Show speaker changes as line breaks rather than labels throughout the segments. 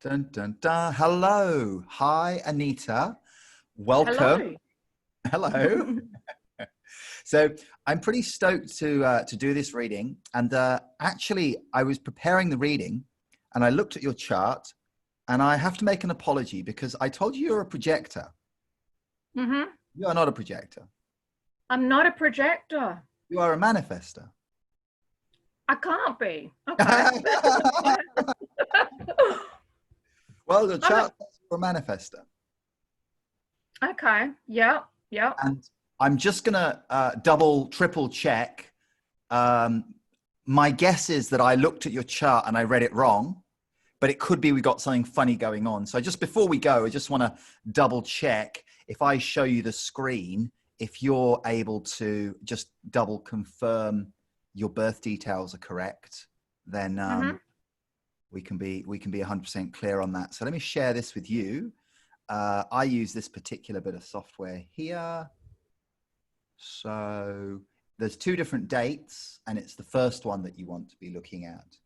Dun, dun, dun. Hello. Hi, Anita. Welcome.
Hello.
Hello. So I'm pretty stoked to do this reading. And actually, I was preparing the reading and I looked at your chart and I have to make an apology because I told you you're a projector.
Mm-hmm.
You are not a projector.
I'm not a projector.
You are a manifestor.
I can't be. Okay.
Well, the chart says you're a manifestor.
Okay. Yep.
And I'm just going to double, triple check. My guess is that I looked at your chart and I read it wrong, but it could be we got something funny going on. So just before we go, I just want to double check if I show you the screen, if you're able to just double confirm your birth details are correct, then we can be 100% clear on that. So let me share this with you. I use this particular bit of software here. So there's two different dates and it's the first one that you want to be looking at.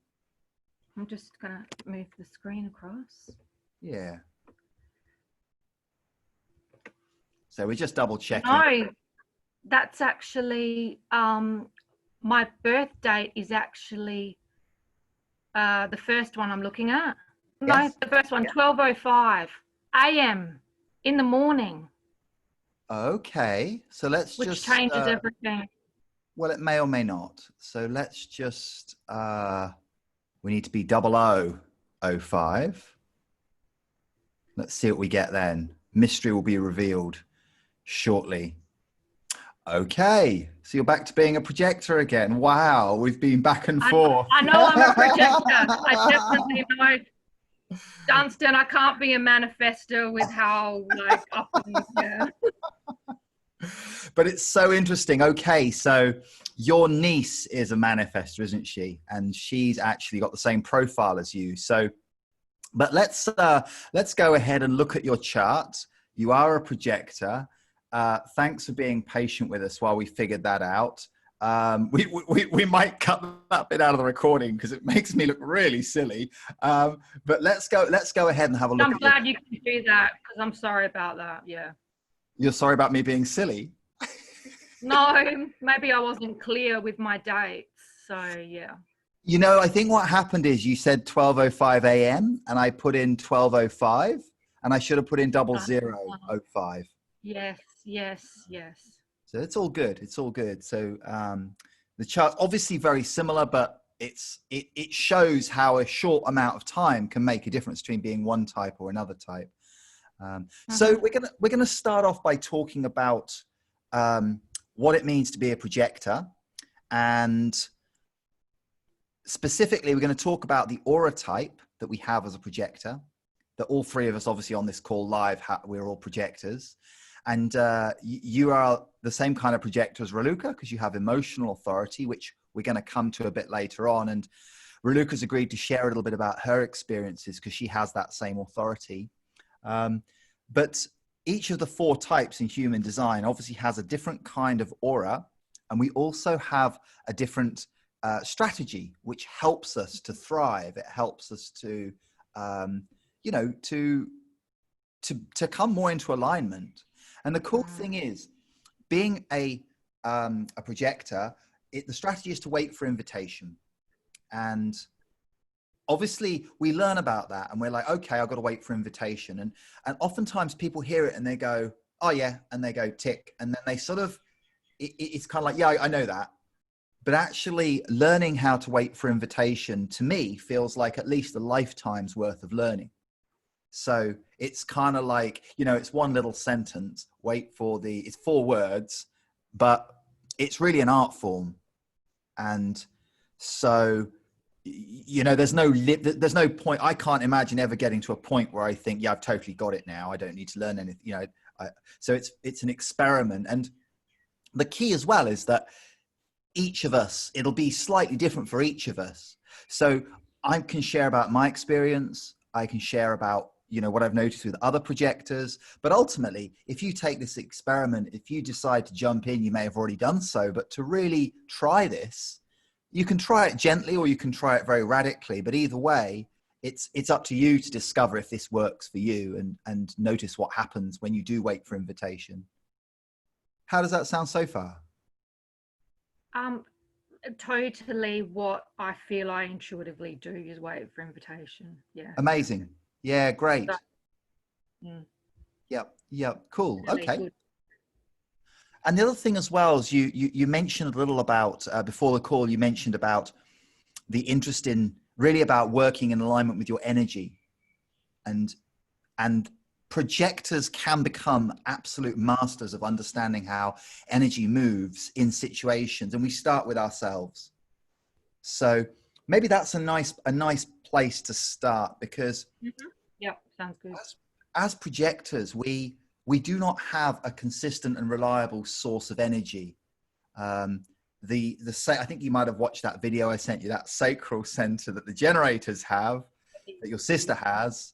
I'm just going to move the screen across.
Yeah. So we're just double checking.
No, that's actually, my birth date is actually the first one I'm looking at.
Yes.
No, the first one, 12:05 a.m. in the morning.
Okay. So let's
which
just
changes everything.
Well, it may or may not. So let's just we need to be 0005. Let's see what we get then. Mystery will be revealed shortly. Okay, so you're back to being a projector again. Wow, we've been back and forth.
I know I'm a projector. I definitely know. Dunstan, I can't be a manifestor with how up and yeah.
But it's so interesting. Okay, so your niece is a manifestor, isn't she? And she's actually got the same profile as you. So, but let's go ahead and look at your chart. You are a projector. Thanks for being patient with us while we figured that out. We might cut that bit out of the recording because it makes me look really silly. But let's go ahead and have a look.
I'm glad you can do that because I'm sorry about that. Yeah.
You're sorry about me being silly?
No, maybe I wasn't clear with my dates. So yeah.
You know, I think what happened is you said 12:05 a.m. and I put in 12:05 and I should have put in 0005.
Yes.
So it's all good. It's all good. So the chart's obviously very similar, but it shows how a short amount of time can make a difference between being one type or another type. So we're gonna start off by talking about what it means to be a projector, and specifically we're going to talk about the aura type that we have as a projector. That all three of us, obviously on this call live, we're all projectors. And you are the same kind of projector as Raluca because you have emotional authority, which we're going to come to a bit later on. And Raluca's agreed to share a little bit about her experiences because she has that same authority. But each of the four types in human design obviously has a different kind of aura. And we also have a different strategy, which helps us to thrive. It helps us to, to come more into alignment. And the cool thing is, being a projector, the strategy is to wait for invitation. And obviously we learn about that and we're like, okay, I've got to wait for invitation. And oftentimes people hear it and they go, oh yeah. And they go tick. And then they sort of, it's kind of like, yeah, I know that. But actually learning how to wait for invitation to me feels like at least a lifetime's worth of learning. So it's kind of like, it's one little sentence, it's 4 words, but it's really an art form. And so, there's no point. I can't imagine ever getting to a point where I think, yeah, I've totally got it now. I don't need to learn anything, so it's an experiment. And the key as well is that each of us, it'll be slightly different for each of us. So I can share about my experience. I can share about, what I've noticed with other projectors. But ultimately, if you take this experiment, if you decide to jump in, you may have already done so, but to really try this, you can try it gently or you can try it very radically. But either way, it's up to you to discover if this works for you, and notice what happens when you do wait for invitation. How does that sound so far?
Totally what I feel I intuitively do is wait for invitation. Yeah.
Amazing. Yeah, great.
So,
Yep. Cool.
really
Okay.
good.
And the other thing as well is you mentioned a little about, before the call, you mentioned about the interest in really about working in alignment with your energy, and projectors can become absolute masters of understanding how energy moves in situations, and we start with ourselves. So maybe that's a nice place to start, because
Yep, sounds good.
as projectors, we do not have a consistent and reliable source of energy. I think you might have watched that video I sent you, that sacral center that the generators have, that your sister has.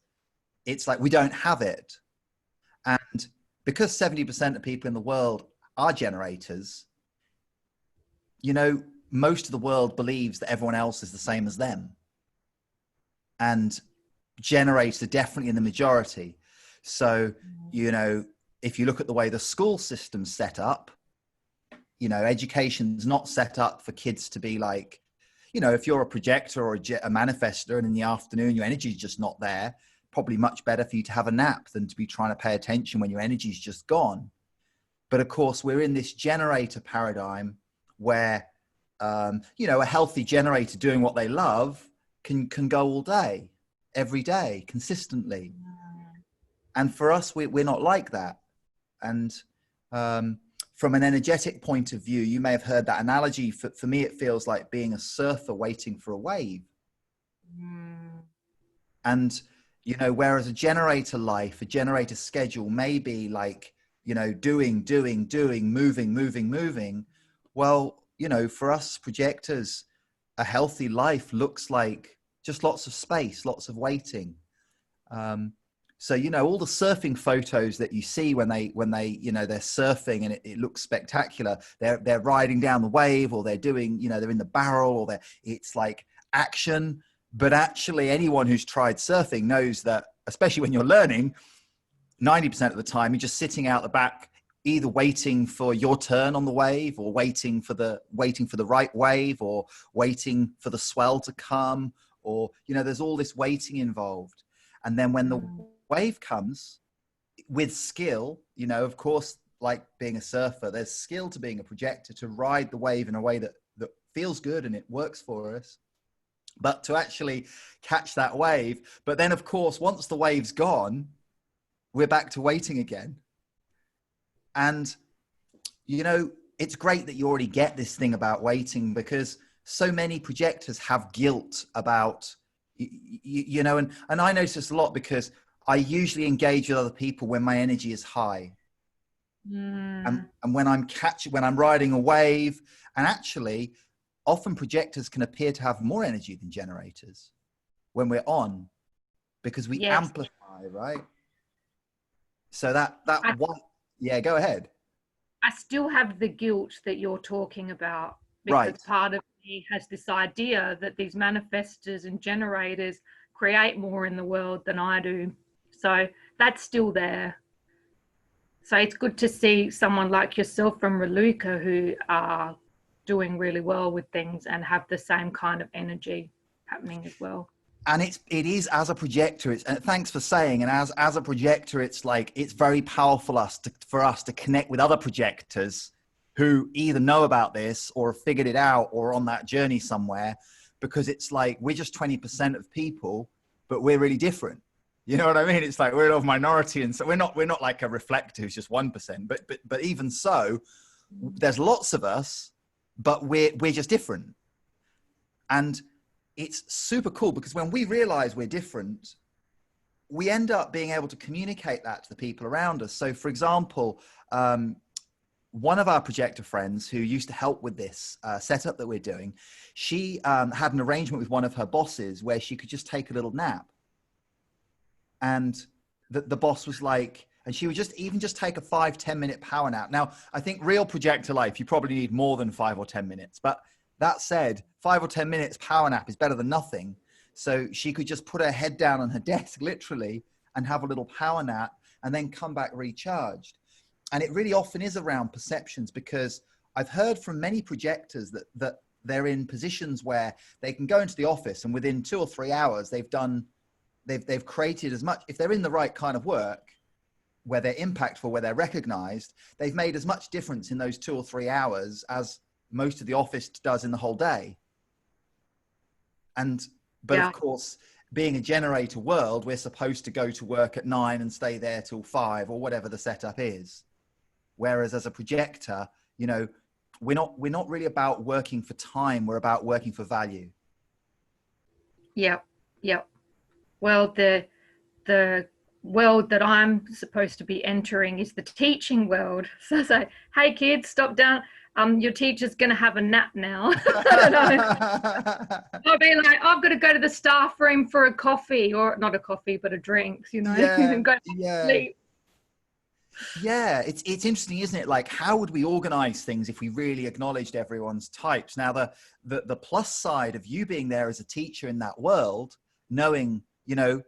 It's like we don't have it. And because 70% of people in the world are generators, you know, most of the world believes that everyone else is the same as them. And generators are definitely in the majority. So, you know, if you look at the way the school system's set up, you know, education's not set up for kids to be like, you know, if you're a projector or a manifestor and in the afternoon your energy's just not there, probably much better for you to have a nap than to be trying to pay attention when your energy's just gone. But of course, we're in this generator paradigm where, you know, a healthy generator doing what they love can go all day, every day, consistently. And for us, we're not like that. And from an energetic point of view, you may have heard that analogy. For me, it feels like being a surfer waiting for a wave. And, you know, whereas a generator life, a generator schedule may be like, you know, doing, moving. Well, you know, for us projectors, a healthy life looks like just lots of space, lots of waiting. So, you know, all the surfing photos that you see when they, you know, they're surfing and it looks spectacular. They're riding down the wave, or they're doing, you know, they're in the barrel, or it's like action. But actually anyone who's tried surfing knows that, especially when you're learning, 90% of the time, you're just sitting out the back, either waiting for your turn on the wave, or waiting for the right wave, or waiting for the swell to come, or, you know, there's all this waiting involved. And then when the wave comes, with skill, you know, of course, like being a surfer, there's skill to being a projector, to ride the wave in a way that feels good and it works for us. But to actually catch that wave. But then, of course, once the wave's gone, we're back to waiting again. And, you know, it's great that you already get this thing about waiting, because so many projectors have guilt about, you know, and I notice this a lot because I usually engage with other people when my energy is high. And when I'm riding a wave, and actually often projectors can appear to have more energy than generators when we're on, because we amplify, right? So yeah, go ahead.
I still have the guilt that you're talking about, because part of me has this idea that these manifestors and generators create more in the world than I do. So that's still there. So it's good to see someone like yourself from Raluca who are doing really well with things and have the same kind of energy happening as well.
And it is as a projector, and thanks for saying, and as a projector, it's like, it's very powerful for us to connect with other projectors who either know about this or have figured it out or on that journey somewhere, because it's like, we're just 20% of people, but we're really different. You know what I mean? It's like, we're of minority. And so we're not like a reflector who's just 1%, but even so, there's lots of us, but we're just different. And it's super cool, because when we realize we're different, we end up being able to communicate that to the people around us. So for example, one of our projector friends who used to help with this setup that we're doing, she had an arrangement with one of her bosses where she could just take a little nap. And the boss was like, and she would just take a 5-10 minute power nap. Now, I think real projector life, you probably need more than 5 or 10 minutes. But that said, 5 or 10 minutes power nap is better than nothing. So she could just put her head down on her desk, literally, and have a little power nap and then come back recharged. And it really often is around perceptions, because I've heard from many projectors that they're in positions where they can go into the office and within 2 or 3 hours, they've created as much, if they're in the right kind of work, where they're impactful, where they're recognized, they've made as much difference in those 2 or 3 hours as most of the office does in the whole day. But of course, being a generator world, we're supposed to go to work at 9 and stay there till 5 or whatever the setup is. Whereas as a projector, you know, we're not really about working for time. We're about working for value.
Yeah. Yeah. Well, the world that I'm supposed to be entering is the teaching world. So I say, hey kids, stop down. Your teacher's going to have a nap now. I'll be like, I've got to go to the staff room for a coffee, or not a coffee, but a drink, you know, and go to sleep.
Yeah, it's interesting, isn't it? Like, how would we organize things if we really acknowledged everyone's types? Now, the plus side of you being there as a teacher in that world, knowing, you know,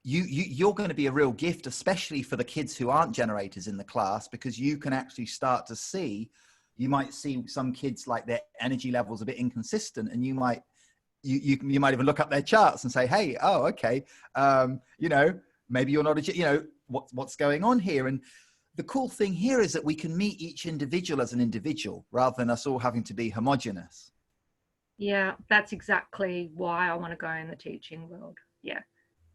you're going to be a real gift, especially for the kids who aren't generators in the class, because you can actually start to see, you might see some kids like their energy levels a bit inconsistent, and you might even look up their charts and say, hey, oh, okay, you know, maybe you're not you know, what's going on here. And the cool thing here is that we can meet each individual as an individual rather than us all having to be homogenous.
Yeah, that's exactly why I want to go in the teaching world. Yeah.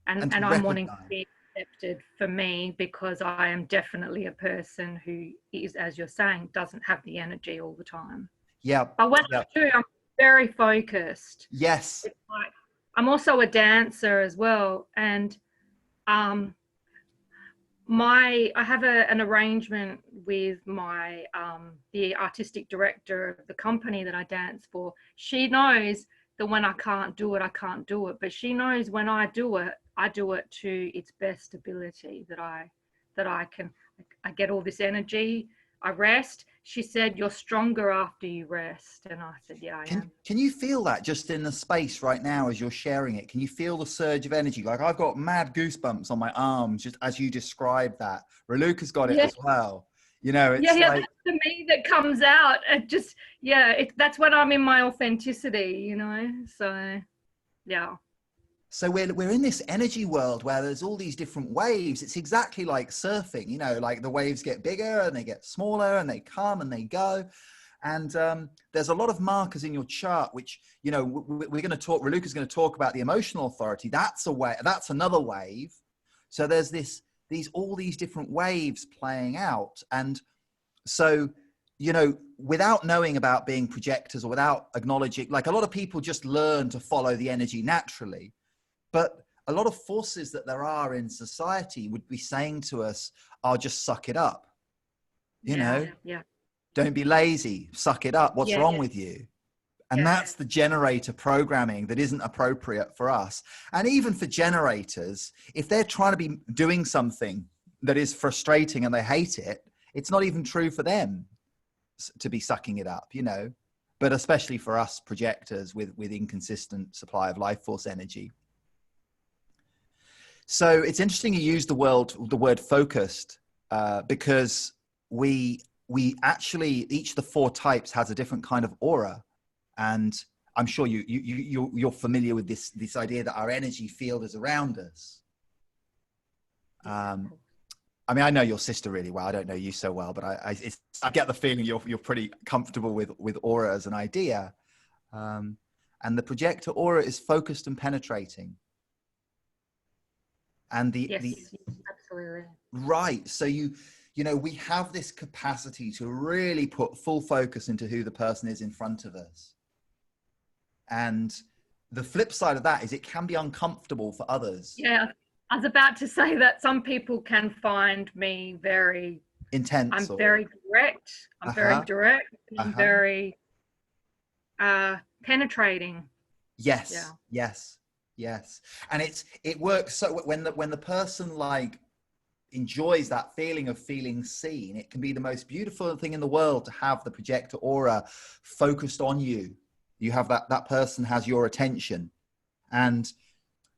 And I'm wanting to be accepted for me, because I am definitely a person who is, as you're saying, doesn't have the energy all the time.
Yeah.
But when I do, I'm very focused.
Yes.
It's like, I'm also a dancer as well. And I have an arrangement with my the artistic director of the company that I dance for. She knows that when I can't do it, I can't do it. But she knows when I do it to its best ability, that I get all this energy. I rest. She said, you're stronger after you rest. And I said, yeah, I am.
Can you feel that just in the space right now as you're sharing it? Can you feel the surge of energy? Like, I've got mad goosebumps on my arms just as you described that. Raluca's got it as well. You know, it's like,
that's the me that comes out. It just, that's when I'm in my authenticity, you know. So, yeah.
So we're in this energy world where there's all these different waves. It's exactly like surfing, you know, like the waves get bigger and they get smaller and they come and they go. And there's a lot of markers in your chart, which, you know, we're going to talk, Raluca's going to talk about the emotional authority. That's another wave. So there's all these different waves playing out. And so, you know, without knowing about being projectors, or without acknowledging, like, a lot of people just learn to follow the energy naturally. But a lot of forces that there are in society would be saying to us, "Oh, just suck it up. You know, don't be lazy, suck it up. What's wrong with you?" And that's the generator programming that isn't appropriate for us. And even for generators, if they're trying to be doing something that is frustrating and they hate it, it's not even true for them to be sucking it up, you know, but especially for us projectors with inconsistent supply of life force energy. So it's interesting you use the word focused, because we actually, each of the 4 types has a different kind of aura. And I'm sure you're familiar with this idea that our energy field is around us. I mean, I know your sister really well. I don't know you so well, but I get the feeling you're pretty comfortable with aura as an idea. And the projector aura is focused and penetrating. And
absolutely.
Right. So you know, we have this capacity to really put full focus into who the person is in front of us. And the flip side of that is it can be uncomfortable for others.
Yeah. I was about to say that some people can find me very
intense.
I'm very direct. I'm very direct. I'm very penetrating.
Yes. Yeah. Yes. And it works. So when the person like enjoys that feeling of feeling seen, it can be the most beautiful thing in the world to have the projector aura focused on you. You have that person has your attention. And,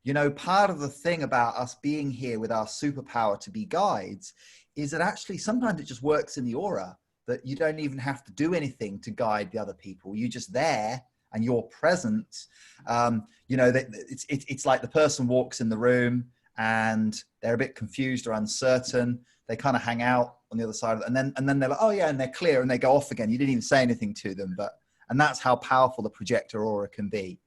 you know, part of the thing about us being here with our superpower to be guides is that actually sometimes it just works in the aura, that you don't even have to do anything to guide the other people. You're just there and your presence, you know, it's like the person walks in the room and they're a bit confused or uncertain. They kind of hang out on the other side of it, and then they're like, oh yeah, and they're clear and they go off again. You didn't even say anything to them, and that's how powerful the projector aura can be.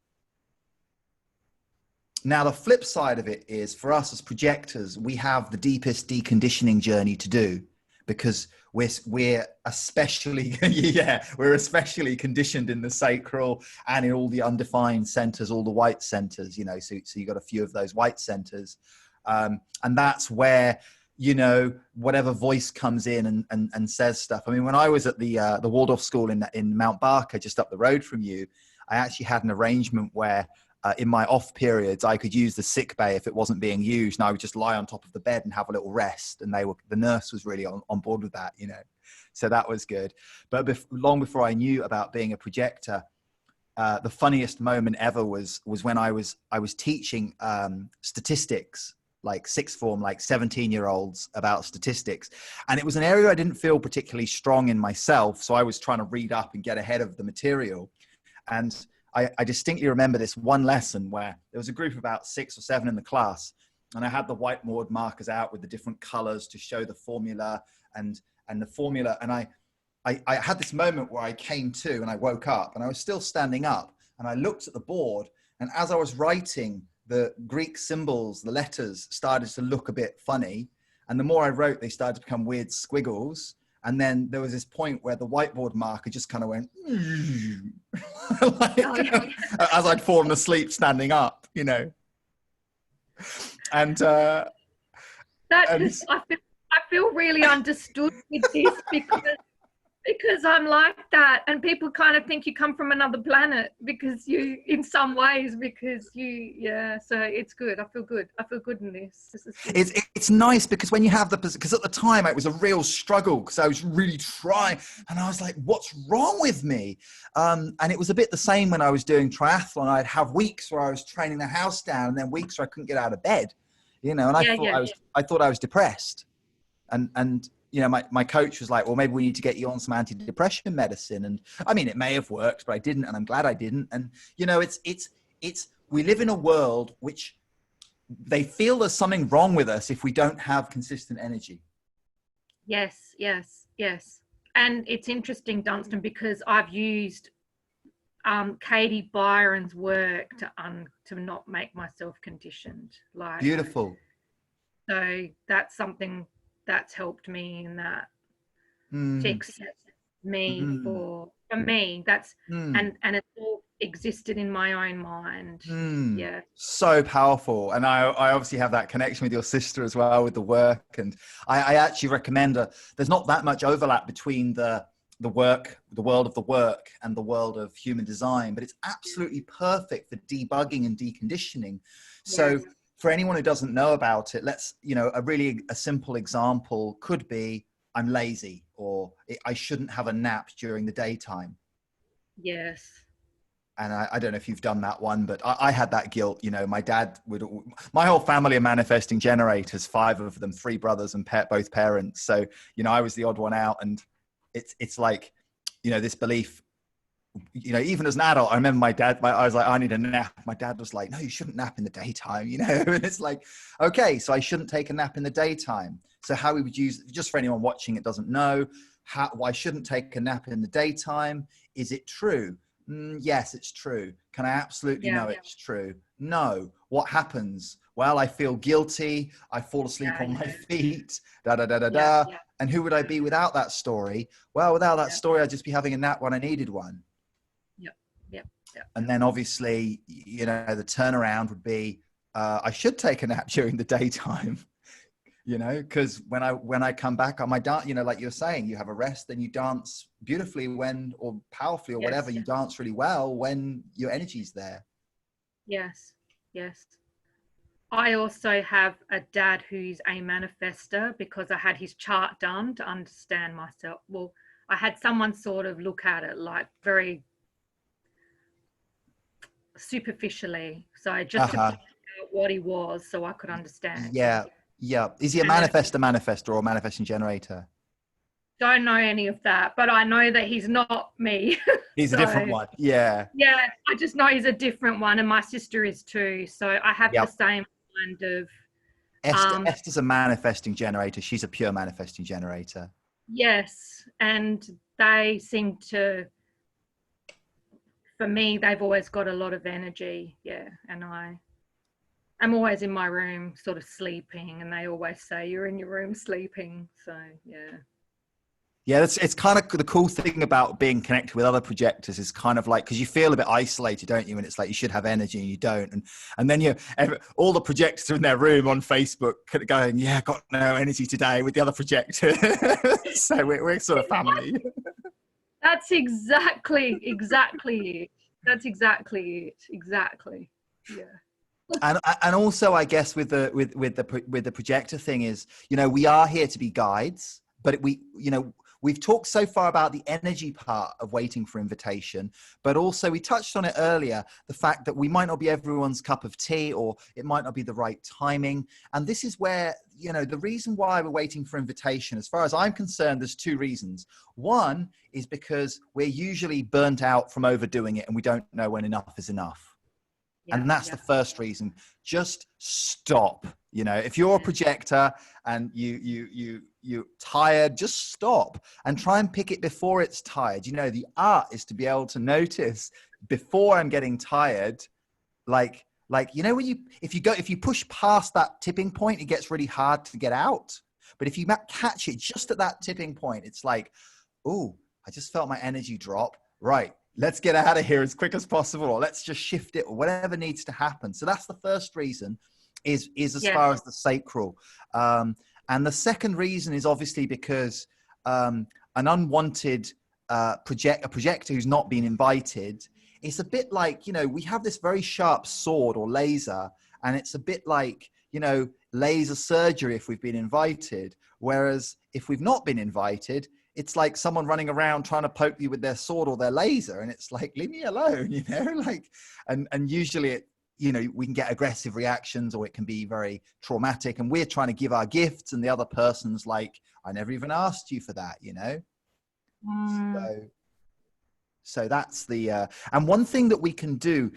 Now, the flip side of it is, for us as projectors, we have the deepest deconditioning journey to do, because we're especially, yeah, we're especially conditioned in the sacral and in all the undefined centers, all the white centers, you know, so you got a few of those white centers. And that's where, you know, whatever voice comes in and says stuff. I mean, when I was at the Waldorf school in Mount Barker, just up the road from you, I actually had an arrangement where in my off periods, I could use the sick bay if it wasn't being used, and I would just lie on top of the bed and have a little rest. And the nurse was really on board with that, you know, so that was good. But long before I knew about being a projector, the funniest moment ever was when I was teaching statistics, like sixth form, like 17-year-olds, about statistics. And it was an area I didn't feel particularly strong in myself. So I was trying to read up and get ahead of the material. And I distinctly remember this one lesson where there was a group of about 6 or 7 in the class, and I had the whiteboard markers out with the different colors to show the formula and the formula. And I had this moment where I came to and I woke up and I was still standing up, and I looked at the board, and as I was writing, the Greek symbols, the letters started to look a bit funny. And the more I wrote, they started to become weird squiggles. And then there was this point where the whiteboard marker just kind of went like, as I'd fallen asleep standing up, you know. And
I feel really understood with this because I'm like that, and people kind of think you come from another planet because you, in some ways, because you, yeah. So it's good. I feel good. I feel good in this. This is good.
It's nice because when you have because at the time it was a real struggle, because I was really trying, and I was like, what's wrong with me? And it was a bit the same when I was doing triathlon. I'd have weeks where I was training the house down, and then weeks where I couldn't get out of bed, you know. And I thought I was depressed, and you know, my coach was like, well, maybe we need to get you on some antidepressant medicine. And I mean, it may have worked, but I didn't. And I'm glad I didn't. And, you know, we live in a world which they feel there's something wrong with us if we don't have consistent energy.
Yes, yes, yes. And it's interesting, Dunstan, because I've used Katie Byron's work to not make myself conditioned. Like,
beautiful.
So that's something that's helped me in that to accept me for me. That's and it's all existed in my own mind. Yeah,
so powerful. And I obviously have that connection with your sister as well with the work. And I actually recommend there's not that much overlap between the world of the work and the world of human design, but it's absolutely perfect for debugging and deconditioning. So for anyone who doesn't know about it, let's, you know, a simple example could be, I'm lazy, or I shouldn't have a nap during the daytime.
Yes.
And I don't know if you've done that one, but I had that guilt. You know, my whole family are manifesting generators, 5 of them, 3 brothers and both parents. So, you know, I was the odd one out, and it's like, you know, this belief, you know, even as an adult, I remember I was like, I need a nap. My dad was like, no, you shouldn't nap in the daytime, you know? And it's like, okay, so I shouldn't take a nap in the daytime. So how we would use, just for anyone watching it doesn't know, why shouldn't take a nap in the daytime? Is it true? Yes, it's true. Can I absolutely know it's true? No. What happens? Well, I feel guilty. I fall asleep on my feet, And who would I be without that story? Well, without that story, I'd just be having a nap when I needed one. And then obviously, you know, the turnaround would be, I should take a nap during the daytime, you know, because when I come back on my dance, you know, like you're saying, you have a rest, then you dance beautifully or powerfully or whatever. You dance really well when your energy's there. Yes.
Yes. I also have a dad who's a manifestor, because I had his chart done to understand myself. Well, I had someone sort of look at it like very superficially. So just to
Uh-huh.
find out what he was so I could understand.
Yeah. Yeah. Is he a manifestor or a manifesting generator?
Don't know any of that, but I know that he's not me.
He's a different one. Yeah.
Yeah, I just know he's a different one, and my sister is too. So I have the
Yep.
same kind of.
Esther's a manifesting generator. She's a pure manifesting generator.
Yes, and they seem to. For me, they've always got a lot of energy. Yeah, and I'm always in my room, sort of sleeping, and they always say you're in your room sleeping. So yeah.
Yeah, it's kind of the cool thing about being connected with other projectors is kind of like, because you feel a bit isolated, don't you? And it's like you should have energy and you don't. And then all the projectors are in their room on Facebook going, yeah, got no energy today with the other projector. So we're sort of family.
That's exactly it. That's exactly it. Exactly. Yeah.
And also, I guess with the projector thing is, we are here to be guides, but we've talked so far about the energy part of waiting for invitation, but also we touched on it earlier, the fact that we might not be everyone's cup of tea, or it might not be the right timing. And this is where, the reason why we're waiting for invitation, as far as I'm concerned, there's two reasons. One is because we're usually burnt out from overdoing it and we don't know when enough is enough. Yeah, and that's the first reason. Just stop. If you're a projector and you're tired, just stop and try and pick it before it's tired. The art is to be able to notice before I'm getting tired, when if you push past that tipping point, it gets really hard to get out. But if you catch it just at that tipping point, it's like, oh, I just felt my energy drop. Right. Let's get out of here as quick as possible, or let's just shift it, or whatever needs to happen. So that's the first reason is as far as the sacral. And the second reason is obviously because an unwanted projector who's not been invited, it's a bit like, we have this very sharp sword or laser, and it's a bit like, laser surgery if we've been invited. Whereas if we've not been invited, it's like someone running around trying to poke you with their sword or their laser. And it's like, leave me alone, and usually we can get aggressive reactions, or it can be very traumatic, and we're trying to give our gifts and the other person's like, I never even asked you for that, So that's the, and one thing that we can do,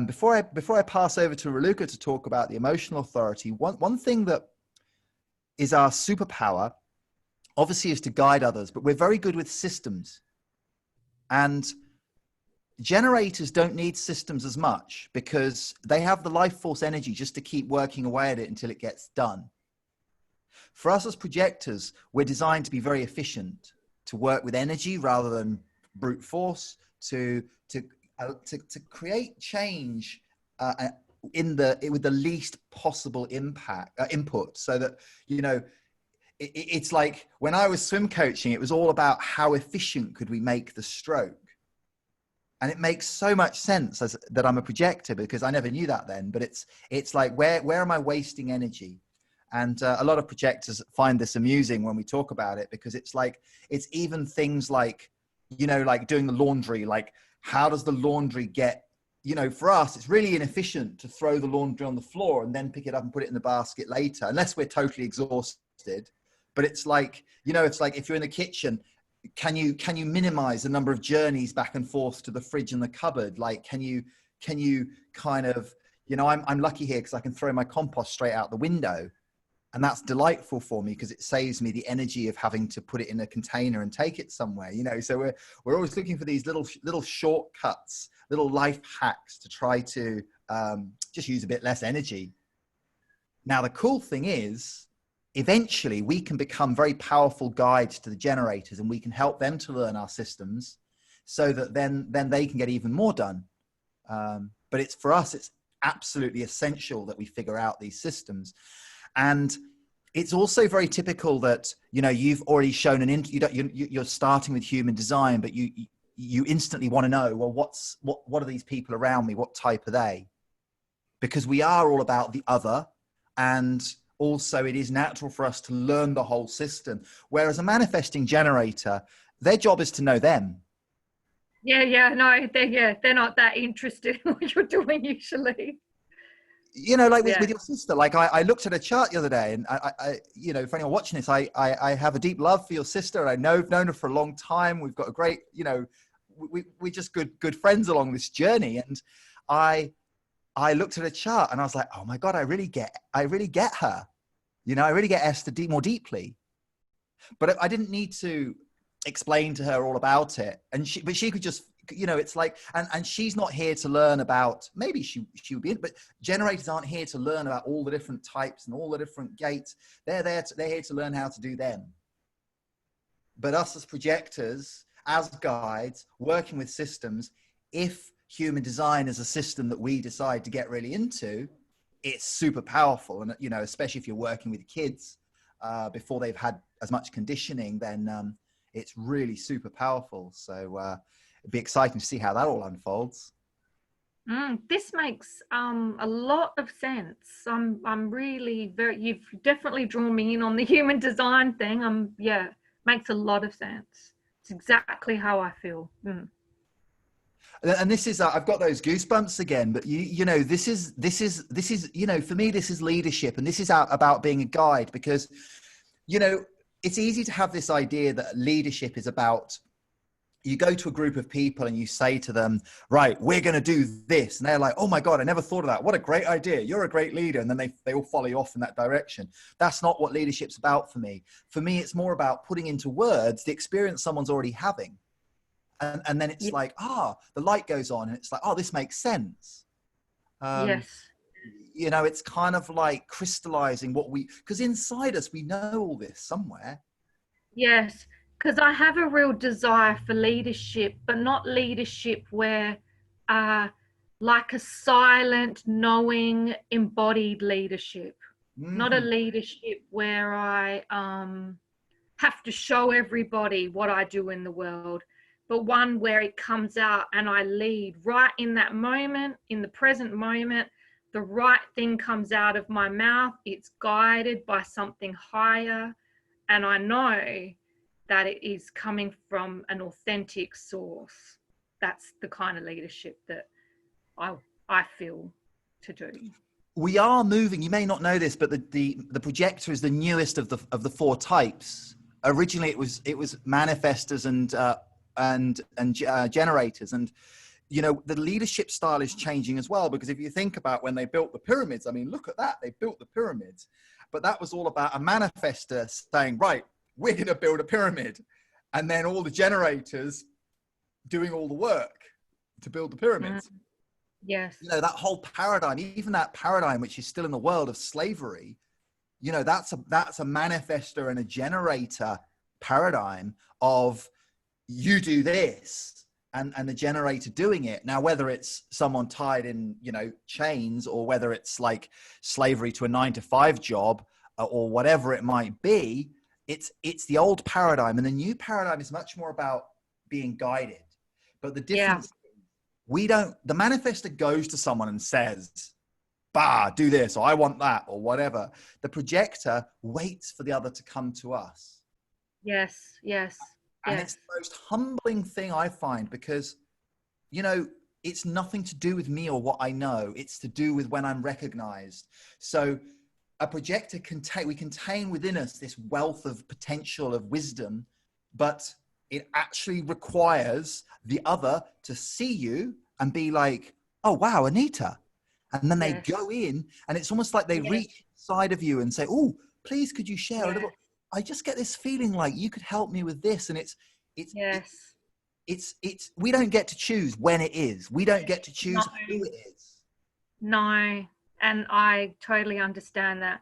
before I pass over to Raluca to talk about the emotional authority, one thing that is our superpower, obviously, is to guide others, but we're very good with systems. And generators don't need systems as much because they have the life force energy just to keep working away at it until it gets done. For us as projectors, we're designed to be very efficient, to work with energy rather than brute force, to create change with the least possible input, so that, it's like when I was swim coaching, it was all about how efficient could we make the stroke. And it makes so much sense that I'm a projector, because I never knew that then, but it's like, where am I wasting energy? And a lot of projectors find this amusing when we talk about it, because it's like, it's even things like, like doing the laundry, like how does the laundry get, for us, it's really inefficient to throw the laundry on the floor and then pick it up and put it in the basket later, unless we're totally exhausted. But it's like, it's like if you're in the kitchen, can you minimize the number of journeys back and forth to the fridge and the cupboard? Like, can you kind of, I'm lucky here because I can throw my compost straight out the window, and that's delightful for me because it saves me the energy of having to put it in a container and take it somewhere, so we're always looking for these little shortcuts, little life hacks to try to just use a bit less energy. Now, the cool thing is, eventually we can become very powerful guides to the generators, and we can help them to learn our systems so that then they can get even more done. But for us, it's absolutely essential that we figure out these systems. And it's also very typical that, you've already shown you're starting with human design, but you instantly want to know, well, what are these people around me? What type are they? Because we are all about the other, and also it is natural for us to learn the whole system. Whereas a manifesting generator, their job is to know them.
No, they're not that interested in what you're doing usually.
You know, like with your sister, like I looked at a chart the other day, and I you know, for anyone watching this, I have a deep love for your sister. I've known her for a long time. We've got a great, you know, we're just good friends along this journey. And I looked at a chart and I was like, oh my God, I really get her. You know, I really get Esther more deeply. But I didn't need to explain to her all about it. And she could just, you know, it's like, and she's not here to learn about, maybe she would be, but generators aren't here to learn about all the different types and all the different gates. They're here to learn how to do them. But us as projectors, as guides, working with systems, if human design is a system that we decide to get really into, it's super powerful. And, you know, especially if you're working with kids before they've had as much conditioning, then it's really super powerful. So it'd be exciting to see how that all unfolds.
This makes a lot of sense. I'm really you've definitely drawn me in on the human design thing. Makes a lot of sense. It's exactly how I feel.
And this is I've got those goosebumps again, but you know, this is you know, for me this is leadership, and this is about being a guide, because, you know, it's easy to have this idea that leadership is about, you go to a group of people and you say to them, right, we're going to do this. And they're like, oh my God, I never thought of that. What a great idea. You're a great leader. And then they all follow you off in that direction. That's not what leadership's about for me. For me, it's more about putting into words the experience someone's already having. And then it's like, the light goes on and it's like, oh, this makes sense.
Yes.
You know, it's kind of like crystallizing because inside us, we know all this somewhere.
Yes. Because I have a real desire for leadership, but not leadership where, like a silent, knowing, embodied leadership. Not a leadership where I have to show everybody what I do in the world, but one where it comes out and I lead right in that moment, in the present moment. The right thing comes out of my mouth. It's guided by something higher, and I know that it is coming from an authentic source. That's the kind of leadership that I feel to do.
We are moving. You may not know this, but the projector is the newest of the four types. Originally, it was manifestors and generators, and you know, the leadership style is changing as well, because if you think about when they built the pyramids, I mean, look at that, they built the pyramids, but that was all about a manifestor saying, right, we're going to build a pyramid, and then all the generators doing all the work to build the pyramids.
Yes.
You know, that whole paradigm, even that paradigm, which is still in the world of slavery, you know, that's a manifestor and a generator paradigm of, you do this, and the generator doing it. Now, whether it's someone tied in, you know, chains, or whether it's like slavery to a 9-to-5 job, or whatever it might be, it's the old paradigm. And the new paradigm is much more about being guided. But the difference is, the manifestor goes to someone and says, bah, do this, or I want that, or whatever. The projector waits for the other to come to us.
Yes.
And it's the most humbling thing I find, because, you know, it's nothing to do with me or what I know. It's to do with when I'm recognized. So a projector we contain within us this wealth of potential, of wisdom, but it actually requires the other to see you and be like, oh, wow, Anita. And then they go in, and it's almost like they reach inside of you and say, oh, please, could you share a little? I just get this feeling like you could help me with this. And it's we don't get to choose when it is. We don't get to choose who it is.
No. And I totally understand that.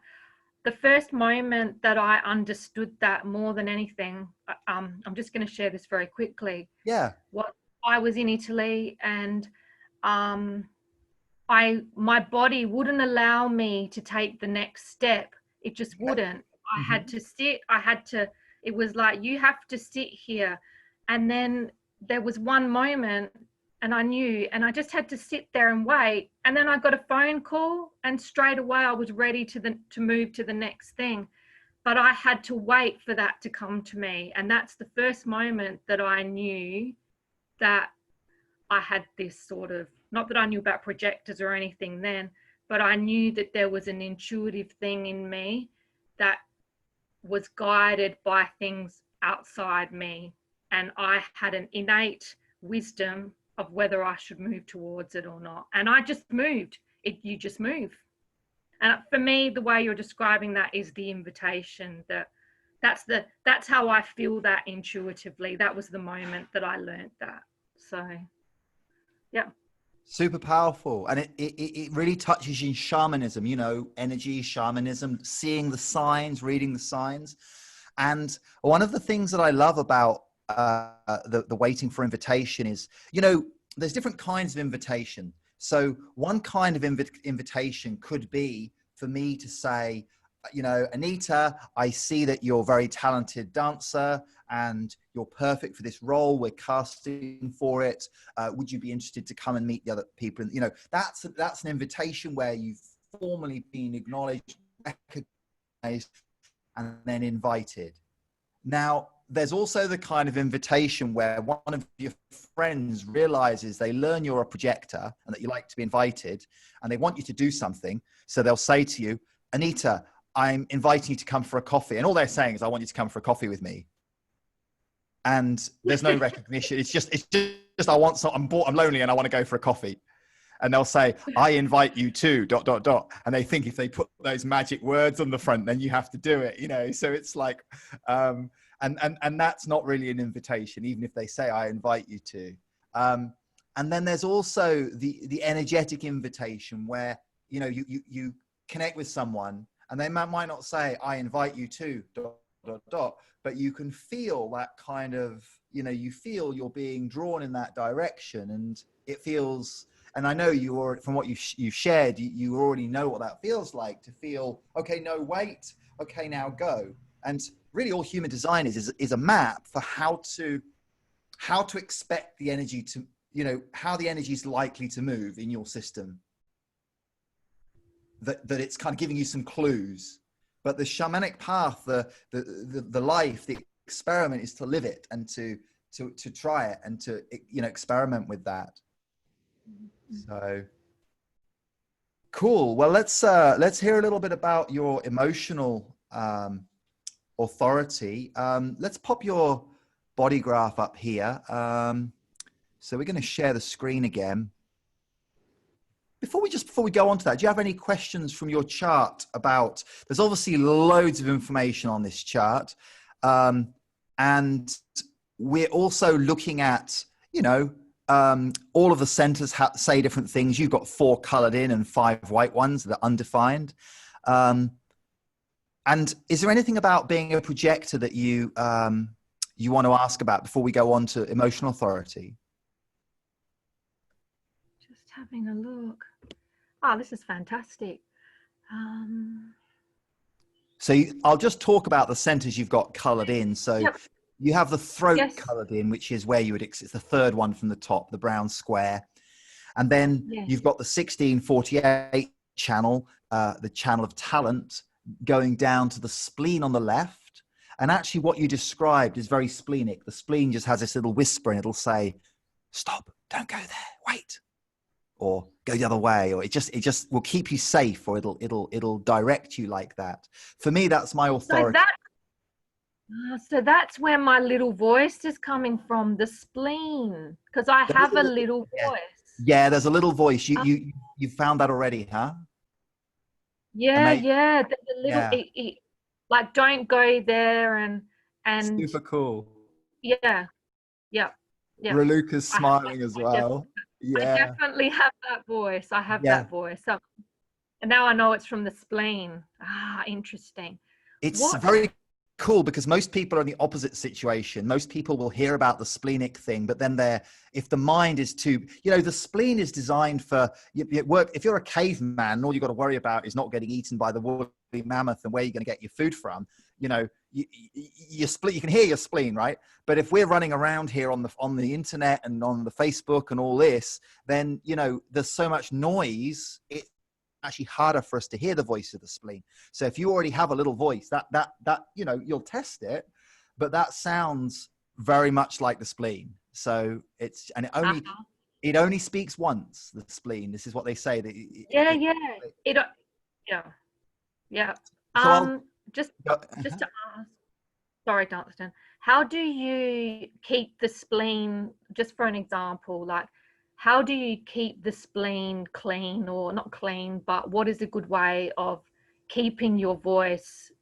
The first moment that I understood that more than anything, I'm just going to share this very quickly.
Yeah.
I was in Italy, and my body wouldn't allow me to take the next step. It just wouldn't. I had to sit. It was like, you have to sit here. And then there was one moment, and I knew, and I just had to sit there and wait. And then I got a phone call, and straight away I was ready to move to the next thing. But I had to wait for that to come to me. And that's the first moment that I knew that I had this sort of, not that I knew about projectors or anything then, but I knew that there was an intuitive thing in me that was guided by things outside me. And I had an innate wisdom of whether I should move towards it or not. And I just moved. You just move. And for me, the way you're describing that is the invitation. That's how I feel that intuitively. That was the moment that I learned that. So, yeah.
Super powerful. And it really touches in shamanism, you know, energy, shamanism, seeing the signs, reading the signs. And one of the things that I love about the waiting for invitation is, you know, there's different kinds of invitation. So one kind of invitation could be for me to say, you know, Anita, I see that you're a very talented dancer and you're perfect for this role. We're casting for it. Would you be interested to come and meet the other people? And, you know, that's an invitation where you've formally been acknowledged, recognized, and then invited. Now, there's also the kind of invitation where one of your friends realizes they learn you're a projector and that you like to be invited and they want you to do something. So they'll say to you, Anita, I'm inviting you to come for a coffee. And all they're saying is, I want you to come for a coffee with me. And there's no recognition. It's just I want some, I'm bored, I'm lonely and I want to go for a coffee. And they'll say, I invite you to ... And they think if they put those magic words on the front, then you have to do it, you know? So it's like, and that's not really an invitation, even if they say, I invite you to. And then there's also the energetic invitation where, you know, you connect with someone and they might not say, I invite you to ... But you can feel that kind of, you know, you feel you're being drawn in that direction, and it feels, and I know you already, from what you've shared, you already know what that feels like, to feel, okay, no, wait, okay, now go. And really all human design is a map for how to expect the energy to, you know, how the energy is likely to move in your system. That it's kind of giving you some clues. But the shamanic path, the life, the experiment is to live it and to try it and to, you know, experiment with that. So cool. Well, let's hear a little bit about your emotional authority. Let's pop your body graph up here. So we're going to share the screen again. Before we go on to that, do you have any questions from your chart about, there's obviously loads of information on this chart. And we're also looking at, you know, all of the centers say different things. You've got 4 colored in and 5 white ones that are undefined. And is there anything about being a projector that you want to ask about before we go on to emotional authority?
Just having a look. Oh, this is fantastic.
So I'll just talk about the centers you've got colored in. So yep. You have the throat colored in, which is where you would, it's the 3rd one from the top, the brown square. And then you've got the 1648 channel, the channel of talent, going down to the spleen on the left. And actually what you described is very splenic. The spleen just has this little whisper and it'll say, stop, don't go there, wait. Or go the other way, or it just will keep you safe, or it'll direct you like that. For me, that's my authority.
So that's where my little voice is coming from, the spleen, because I have a little voice.
Yeah, there's a little voice. You found that already, huh?
Yeah, yeah. The little, it, like, don't go there, and
super cool.
Yeah, yeah, yeah.
Raluca's smiling as well.
I definitely have that voice. I have that voice. So, and now I know it's from the spleen. Ah, interesting.
It's very cool because most people are in the opposite situation. Most people will hear about the splenic thing, but then if the mind is too, you know, the spleen is designed for work. If you're a caveman, all you've got to worry about is not getting eaten by the woolly mammoth and where you're going to get your food from. You know, your spleen, you can hear your spleen, right? But if we're running around here on the internet and on the Facebook and all this, then, you know, there's so much noise. It's actually harder for us to hear the voice of the spleen. So if you already have a little voice, that you know, you'll test it, but that sounds very much like the spleen. So it only It only speaks once, the spleen. This is what they say. That
yeah.
So
just to ask, sorry, Dunstan, how do you keep the spleen, just for an example, like how do you keep the spleen clean, or not clean, but what is a good way of keeping your voice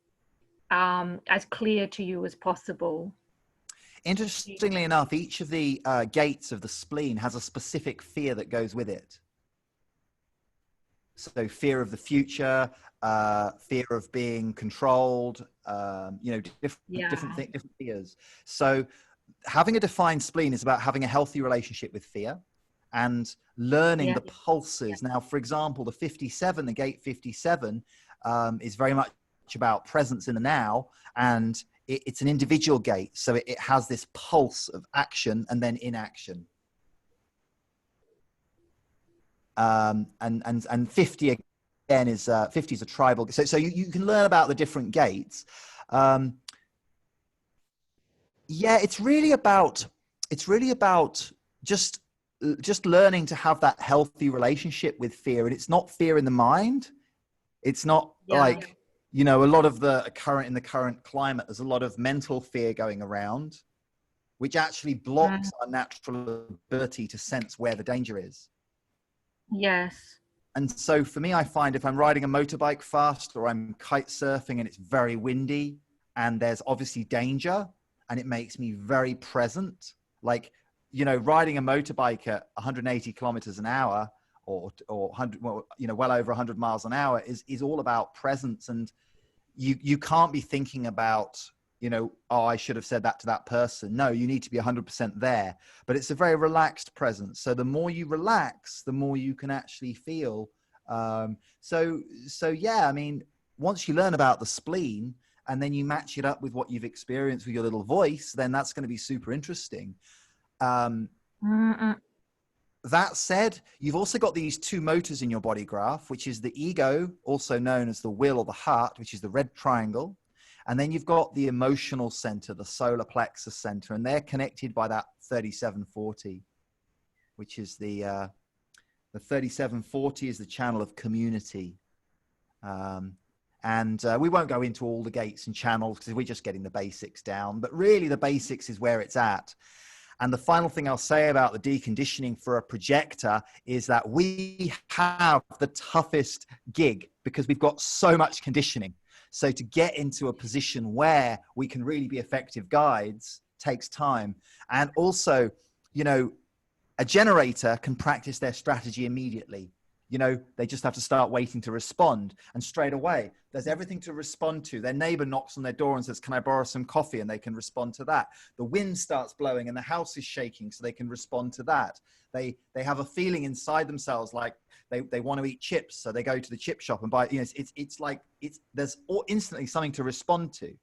as clear to you as possible?
Interestingly enough, each of the gates of the spleen has a specific fear that goes with it. So fear of the future, fear of being controlled, different fears. So having a defined spleen is about having a healthy relationship with fear and learning the pulses. Now, for example, the gate 57 is very much about presence in the now, and it's an individual gate. So it has this pulse of action and then inaction. And 50 again is 50 is a tribal. So you can learn about the different gates. It's really about just learning to have that healthy relationship with fear. And it's not fear in the mind. It's not like, a lot of in the current climate, there's a lot of mental fear going around, which actually blocks our natural ability to sense where the danger is.
Yes.
And so for me, I find if I'm riding a motorbike fast or I'm kite surfing and it's very windy and there's obviously danger, and it makes me very present, like, riding a motorbike at 180 kilometers an hour or 100, well over 100 miles an hour is all about presence. And you can't be thinking about, I should have said that to that person. No, you need to be 100% there, but it's a very relaxed presence. So the more you relax, the more you can actually feel. So yeah, I mean, once you learn about the spleen and then you match it up with what you've experienced with your little voice, then that's going to be super interesting. That said, you've also got these two motors in your body graph, which is the ego, also known as the will or the heart, which is the red triangle. And then you've got the emotional center, the solar plexus center, and they're connected by that 3740, which is the 3740 is the channel of community. We won't go into all the gates and channels because we're just getting the basics down, but really the basics is where it's at. And the final thing I'll say about the deconditioning for a projector is that we have the toughest gig because we've got so much conditioning. So to get into a position where we can really be effective guides takes time. And also, a generator can practice their strategy immediately. They just have to start waiting to respond. And straight away, there's everything to respond to. Their neighbor knocks on their door and says, "Can I borrow some coffee?" And they can respond to that. The wind starts blowing and the house is shaking, so they can respond to that. They have a feeling inside themselves like they want to eat chips, so they go to the chip shop and buy. There's instantly something to respond to.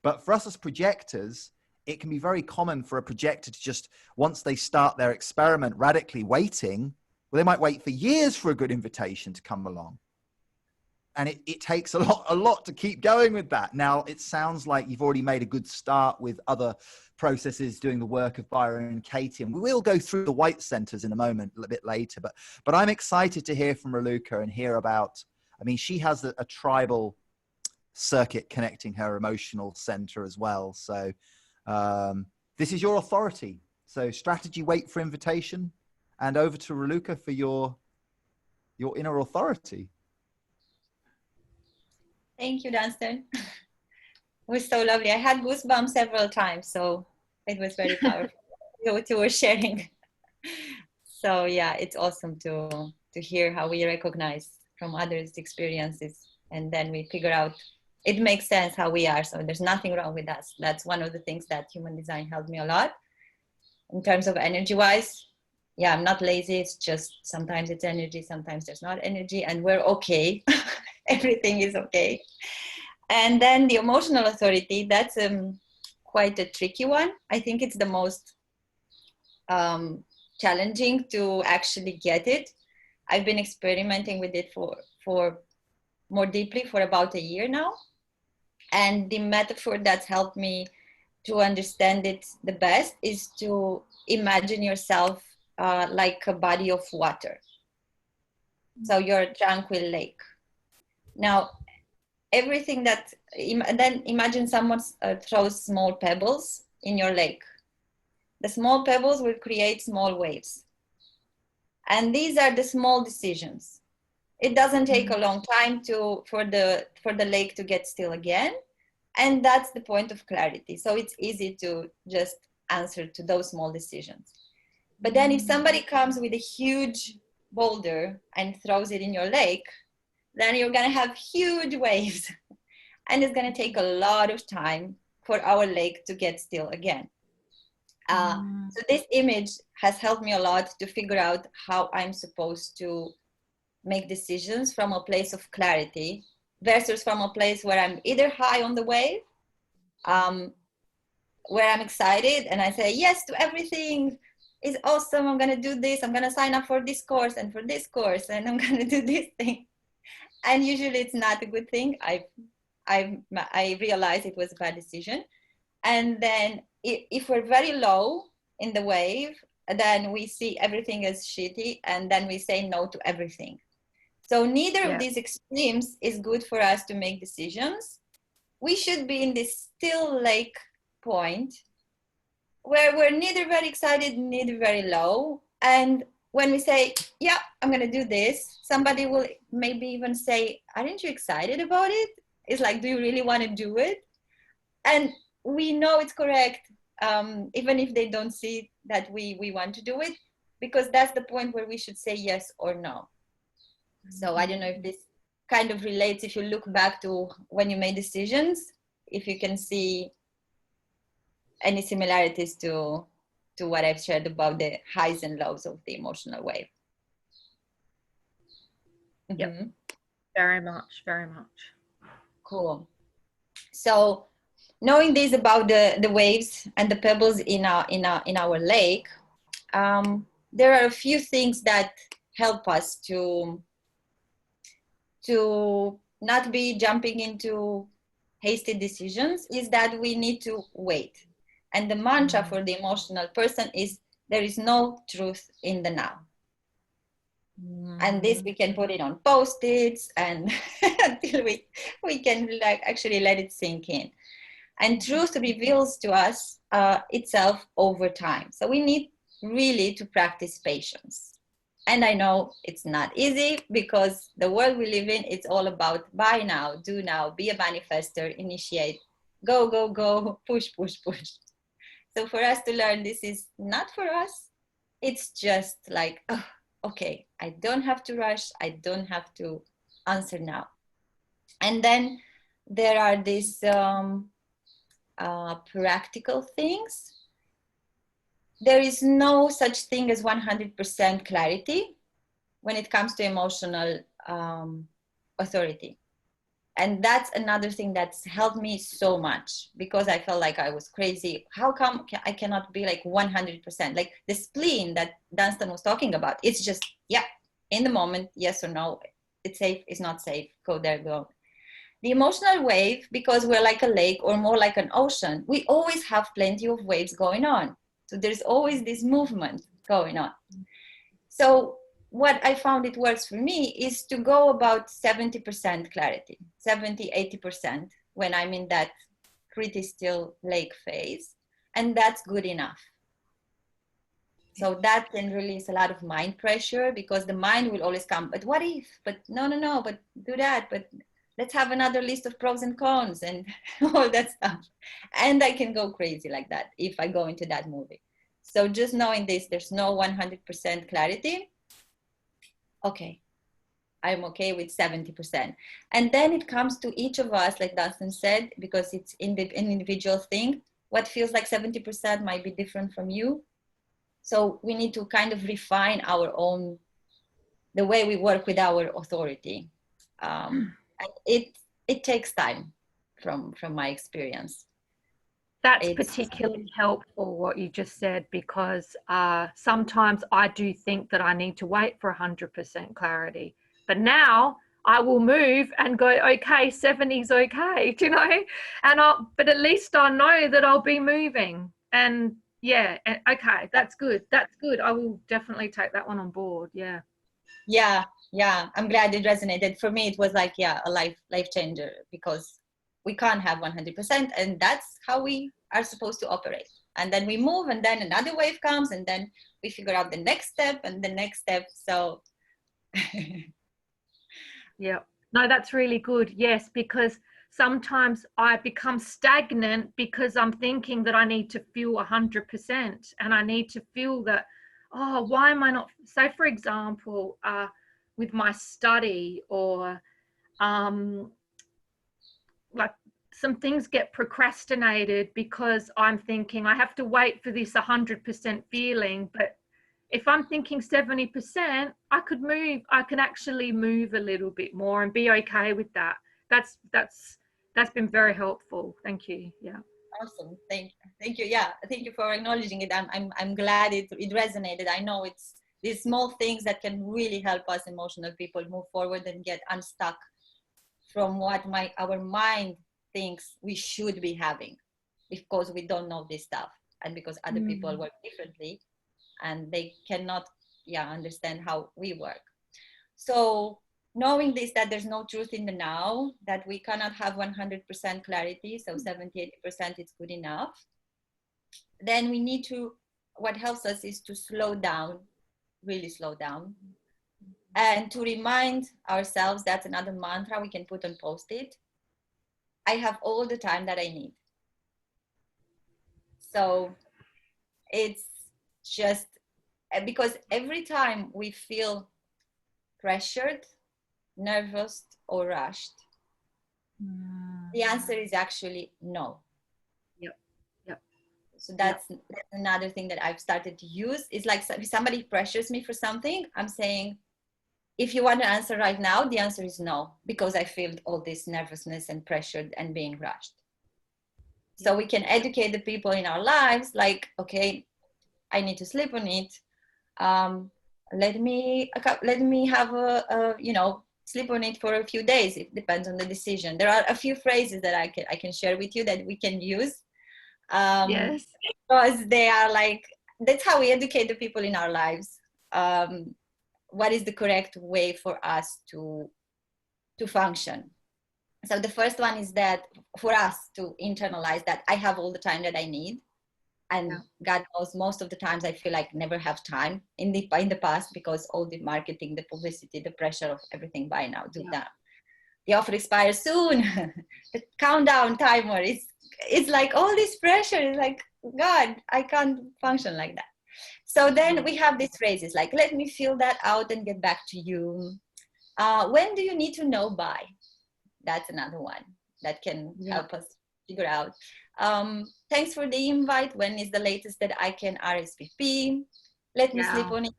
But for us as projectors, it can be very common for a projector to just, once they start their experiment, radically waiting. Well, they might wait for years for a good invitation to come along. And it takes a lot to keep going with that. Now, it sounds like you've already made a good start with other processes doing the work of Byron and Katie. And we will go through the white centers in a moment, a bit later. But I'm excited to hear from Raluca and hear about, she has a tribal circuit connecting her emotional center as well. So this is your authority. So strategy, wait for invitation. And over to Raluca for your inner authority.
Thank you, Dunstan. It was so lovely. I had goosebumps several times, so it was very powerful. You were sharing. So yeah, it's awesome to hear how we recognize from others' experiences, and then we figure out it makes sense how we are. So there's nothing wrong with us. That's one of the things that human design helped me a lot in terms of energy-wise. Yeah, I'm not lazy. It's just sometimes it's energy, sometimes there's not energy, and we're okay. Everything is okay. And then the emotional authority, that's quite a tricky one. I think it's the most challenging to actually get it. I've been experimenting with it for more deeply for about a year now. And the metaphor that's helped me to understand it the best is to imagine yourself like a body of water. So you're a tranquil lake. Now, everything that, then imagine someone throws small pebbles in your lake. The small pebbles will create small waves. And these are the small decisions. It doesn't take a long time for the lake to get still again. And that's the point of clarity. So it's easy to just answer to those small decisions. But then if somebody comes with a huge boulder and throws it in your lake, then you're going to have huge waves. And it's going to take a lot of time for our lake to get still again. So this image has helped me a lot to figure out how I'm supposed to make decisions from a place of clarity versus from a place where I'm either high on the wave, where I'm excited and I say yes to everything. It's awesome. I'm going to do this. I'm going to sign up for this course and for this course, and I'm going to do this thing. And usually it's not a good thing. I realized it was a bad decision. And then if we're very low in the wave, then we see everything as shitty, and then we say no to everything. So neither of these extremes is good for us to make decisions. We should be in this still lake point where we're neither very excited, neither very low. And when we say, yeah, I'm going to do this, somebody will maybe even say, aren't you excited about it? It's like, do you really want to do it? And we know it's correct, even if they don't see that we want to do it, because that's the point where we should say yes or no. So I don't know if this kind of relates, if you look back to when you made decisions, if you can see any similarities to what I've shared about the highs and lows of the emotional wave.
Yep. Very much, very much.
Cool. So knowing this about the waves and the pebbles in our lake, there are a few things that help us to not be jumping into hasty decisions, is that we need to wait. And the mantra for the emotional person is, there is no truth in the now. And this, we can put it on Post-its and until we can like actually let it sink in. And truth reveals to us itself over time. So we need really to practice patience. And I know it's not easy, because the world we live in, it's all about buy now, do now, be a manifestor, initiate, go, go, go, push, push, push. So for us to learn this is not for us. It's just like, oh, okay, I don't have to rush. I don't have to answer now. And then there are these practical things. There is no such thing as 100% clarity when it comes to emotional authority. And that's another thing that's helped me so much, because I felt like I was crazy. How come I cannot be like 100%? Like the spleen that Dunstan was talking about, it's just, yeah, in the moment, yes or no, it's safe, it's not safe, go there, go. The emotional wave, because we're like a lake or more like an ocean, we always have plenty of waves going on. So there's always this movement going on. So what I found it works for me is to go about 70% clarity, 70, 80% when I'm in that pretty still lake phase. And that's good enough. So that can release a lot of mind pressure, because the mind will always come, but what if, but no, but do that, but let's have another list of pros and cons and all that stuff. And I can go crazy like that if I go into that movie. So just knowing this, there's no 100% clarity. Okay, I'm okay with 70%. And then it comes to each of us, like Dustin said, because it's an individual thing. What feels like 70% might be different from you. So we need to kind of refine our own, the way we work with our authority. And it takes time from my experience.
That's particularly helpful what you just said, because sometimes I do think that I need to wait for 100% clarity, but now I will move and go, okay, 70 is okay, you know, and but at least I know that I'll be moving, and Yeah. Okay. That's good. That's good. I will definitely take that one on board. Yeah.
Yeah. I'm glad it resonated. For me, it was like, yeah, a life changer, because we can't have 100%, and that's how we are supposed to operate. And then we move, and then another wave comes, and then we figure out the next step and the next step. So
yeah. No, that's really good. Yes, because sometimes I become stagnant because I'm thinking that I need to feel 100%, and I need to feel that, oh, why am I not? So, for example, with my study, or like some things get procrastinated because I'm thinking I have to wait for this 100% feeling. But if I'm thinking 70%, I can actually move a little bit more and be okay with that. That's been very helpful. Thank you. Yeah.
awesome. Thank you. Yeah, thank you for acknowledging it. I'm glad it resonated. I know it's these small things that can really help us emotional people move forward and get unstuck from what our mind thinks we should be having, because we don't know this stuff, and because other people work differently and they cannot understand how we work. So knowing this, that there's no truth in the now, that we cannot have 100% clarity, so 70-80% is good enough, then we need to, what helps us is to slow down, really slow down, and to remind ourselves, that's another mantra we can put on post-it: I have all the time that I need. So it's just because every time we feel pressured, nervous, or rushed, the answer is actually no.
Yep.
So that's another thing that I've started to use. Is like, if somebody pressures me for something, I'm saying, if you want to answer right now, the answer is no, because I feel all this nervousness and pressure and being rushed. So we can educate the people in our lives, like, okay, I need to sleep on it. Let me have a sleep on it for a few days. It depends on the decision. There are a few phrases that I can share with you that we can use.
Yes.
Because they are like, that's how we educate the people in our lives. What is the correct way for us to function? So the first one is that for us to internalize that I have all the time that I need. And God knows, most of the times I feel like never have time in the past, because all the marketing, the publicity, the pressure of everything by now, that. The offer expires soon. The countdown timer it's like all this pressure is like, God, I can't function like that. So then we have these phrases like, let me feel that out and get back to you. When do you need to know by? That's another one that can help us figure out. Thanks for the invite. When is the latest that I can RSVP? Let me sleep on it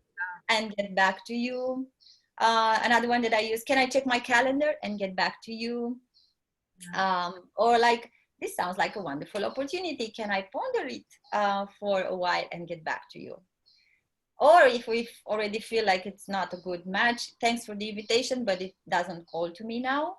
and get back to you. Another one that I use, can I check my calendar and get back to you? Or like, this sounds like a wonderful opportunity. Can I ponder it for a while and get back to you? Or if we already feel like it's not a good match, thanks for the invitation, but it doesn't call to me now.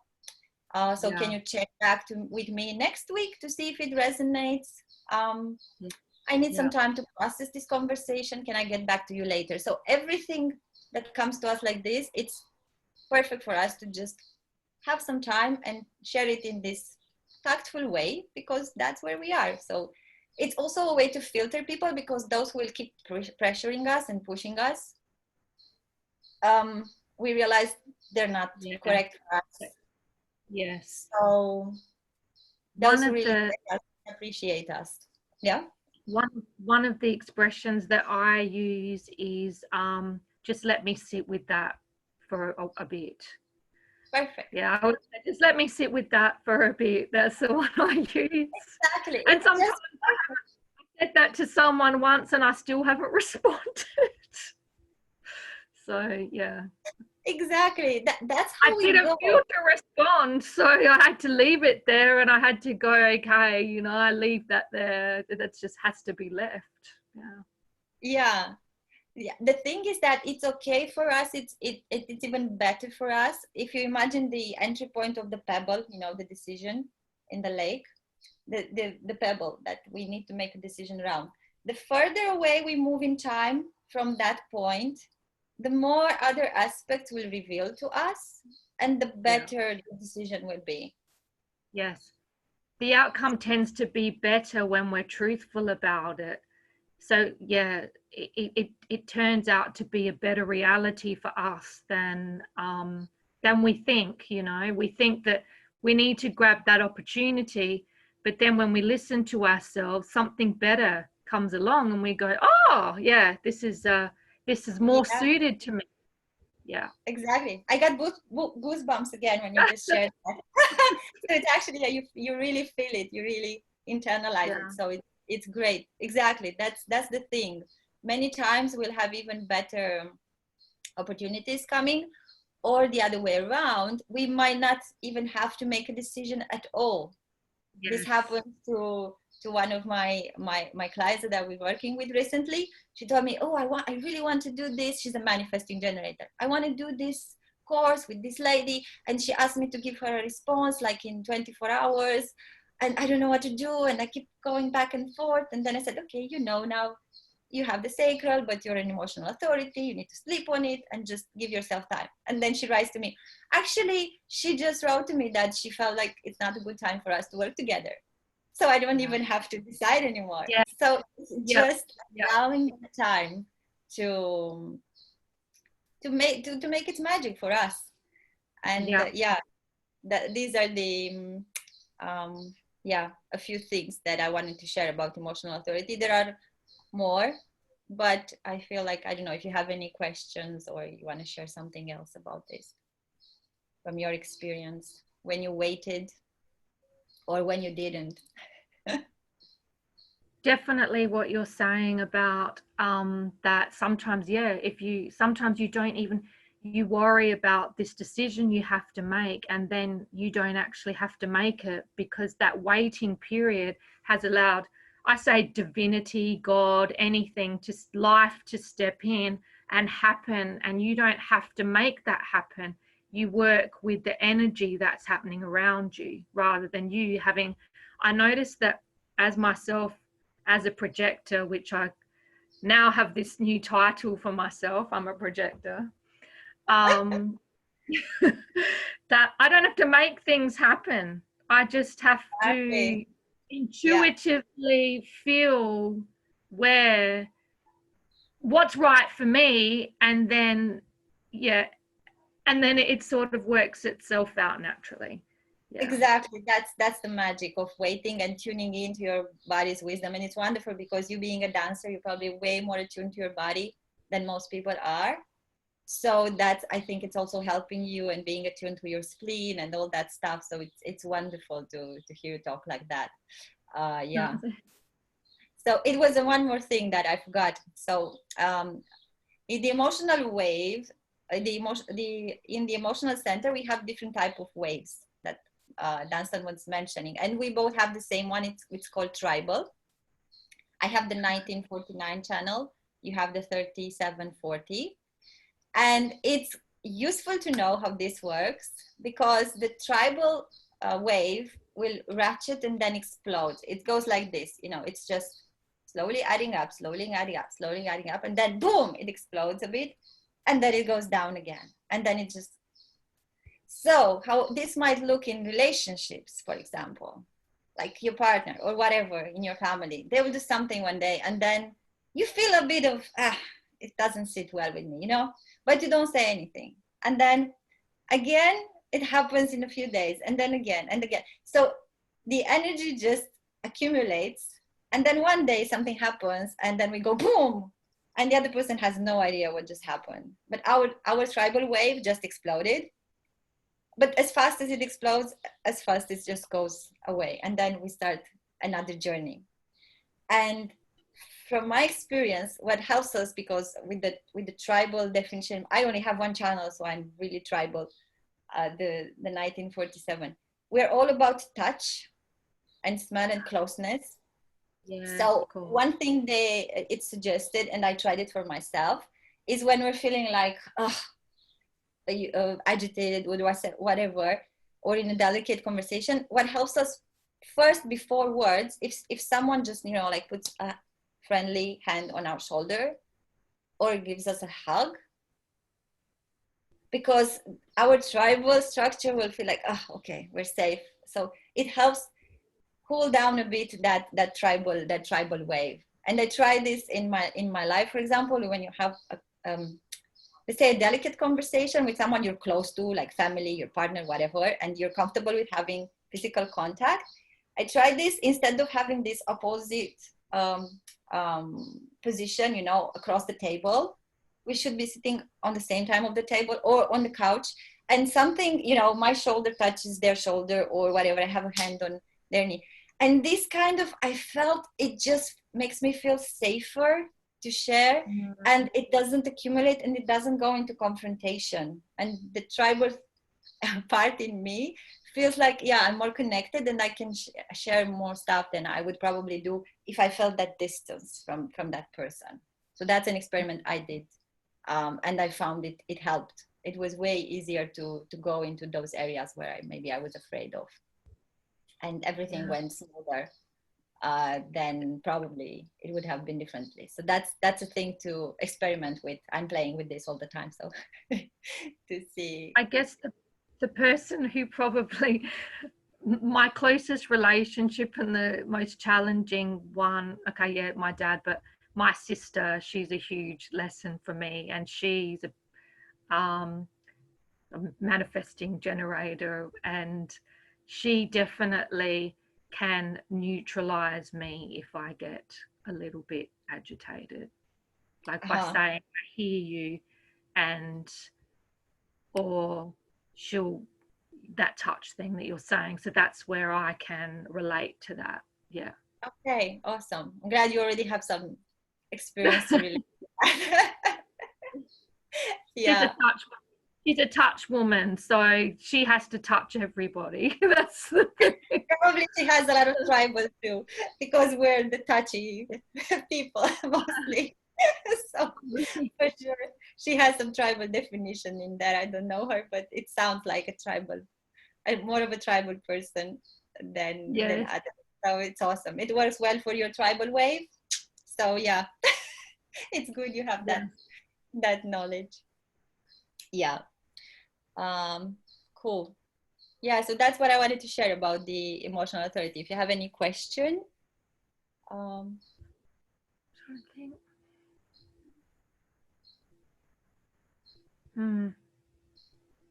So can you check back with me next week to see if it resonates? I need some time to process this conversation. Can I get back to you later? So everything that comes to us like this, it's perfect for us to just have some time and share it in this tactful way, because that's where we are. So it's also a way to filter people, because those who will keep pressuring us and pushing us, we realize they're not correct for us.
Yes.
So those who really appreciate us. Yeah.
One of the expressions that I use is just let me sit with that for a bit.
Perfect.
Yeah, I would say, just let me sit with that for a bit. That's the one I use.
Exactly.
And sometimes I said that to someone once and I still haven't responded. So yeah.
Exactly. That's how we go.
I didn't feel to respond, so I had to leave it there, and I had to go, okay, I leave that there. That just has to be left.
Yeah. The thing is that it's okay for us. It's even better for us if you imagine the entry point of the pebble, the decision in the lake, the pebble that we need to make a decision around. the further away we move in time from that point, the more other aspects will reveal to us, and the better the decision will be.
Yes. The outcome tends to be better when we're truthful about it. So yeah, it turns out to be a better reality for us than we think. You know, we think that we need to grab that opportunity, but then when we listen to ourselves, something better comes along, and we go, "Oh, yeah, this is more suited to me." Yeah,
exactly. I got goosebumps again when you just shared that. So it's actually, you really feel it, you really internalize it. So it's great. Exactly. That's the thing. Many times we'll have even better opportunities coming, or the other way around. We might not even have to make a decision at all. Yes. This happened to one of my clients that we're working with recently. She told me, oh, I really want to do this. She's a manifesting generator. I want to do this course with this lady. And she asked me to give her a response like in 24 hours. And I don't know what to do. And I keep going back and forth. And then I said, okay, now you have the sacral, but you're an emotional authority. You need to sleep on it and just give yourself time. And then she writes to me, actually, she just wrote to me that she felt like it's not a good time for us to work together. So I don't even have to decide anymore. Yeah. So it's just allowing the time to make its magic for us. And these are the a few things that I wanted to share about emotional authority. There are more, but I feel like, I don't know if you have any questions or you want to share something else about this from your experience, when you waited or when you didn't.
Definitely what you're saying about that sometimes sometimes you don't even, you worry about this decision you have to make, and then you don't actually have to make it, because that waiting period has allowed, I say, divinity, God, anything, just life to step in and happen, and you don't have to make that happen. You work with the energy that's happening around you rather than you having. I noticed that as myself, as a projector, which I now have this new title for myself, I'm a projector, that I don't have to make things happen. I just have to intuitively feel what's right for me, and then it sort of works itself out naturally.
Exactly. That's the magic of waiting and tuning into your body's wisdom. And it's wonderful because you being a dancer, you're probably way more attuned to your body than most people are. So I think it's also helping you and being attuned to your spleen and all that stuff. So it's wonderful to hear you talk like that. So it was one more thing that I forgot. So in the emotional wave, in the emotional center, we have different type of waves that Dunstan was mentioning, and we both have the same one. It's called tribal. I have the 1949 channel. You have the 3740. And it's useful to know how this works, because the tribal wave will ratchet and then explode. It goes like this, it's just slowly adding up, slowly adding up, slowly adding up, and then boom, it explodes a bit, and then it goes down again. And then it just, so how this might look in relationships, for example, like your partner or whatever in your family, they will do something one day, and then you feel a bit of, it doesn't sit well with me, but you don't say anything. And then again, it happens in a few days, and then again and again. So the energy just accumulates, and then one day something happens, and then we go boom, and the other person has no idea what just happened. But our tribal wave just exploded. But as fast as it explodes, as fast it just goes away, and then we start another journey. And from my experience, what helps us, because with the tribal definition, I only have one channel, so I'm really tribal, the 1947. We're all about touch and smell and closeness. Yeah, so cool. One thing it suggested, and I tried it for myself, is when we're feeling like agitated or whatever, or in a delicate conversation, what helps us first, before words, if someone just like puts a friendly hand on our shoulder or gives us a hug, because our tribal structure will feel like, oh, okay, we're safe. So it helps cool down a bit that tribal wave. And I try this in my life, for example, when you have let's say a delicate conversation with someone you're close to, like family, your partner, whatever, and you're comfortable with having physical contact. I try this instead of having this opposite position, you know, across the table. We should be sitting on the same time of the table or on the couch, and something, you know, my shoulder touches their shoulder or whatever, I have a hand on their knee. And this kind of, I felt it just makes me feel safer to share, and it doesn't accumulate and it doesn't go into confrontation. And the tribal part in me feels like, yeah, I'm more connected and I can share more stuff than I would probably do if I felt that distance from that person. So that's an experiment I did, and I found it helped. It was way easier to go into those areas where maybe I was afraid of, and everything went smoother. Then probably it would have been differently. So that's a thing to experiment with. I'm playing with this all the time, so to see.
I guess the person who probably my closest relationship and the most challenging one, okay, yeah, my dad, but my sister, she's a huge lesson for me, and she's a manifesting generator, and she definitely can neutralize me if I get a little bit agitated, like by saying, I hear you, and or she'll, that touch thing that you're saying. So that's where I can relate to that. Yeah.
Okay, awesome. I'm glad you already have some experience to relate to that. Yeah.
She's a touch woman, so she has to touch everybody. That's the thing.
Probably she has a lot of tribal too, because we're the touchy people mostly. So for sure, she has some tribal definition in there. I don't know her, but it sounds like a tribal, more of a tribal person than others. So it's awesome. It works well for your tribal wave. So yeah, it's good you have that knowledge. Yeah. Cool. Yeah, so that's what I wanted to share about the emotional authority. If you have any question.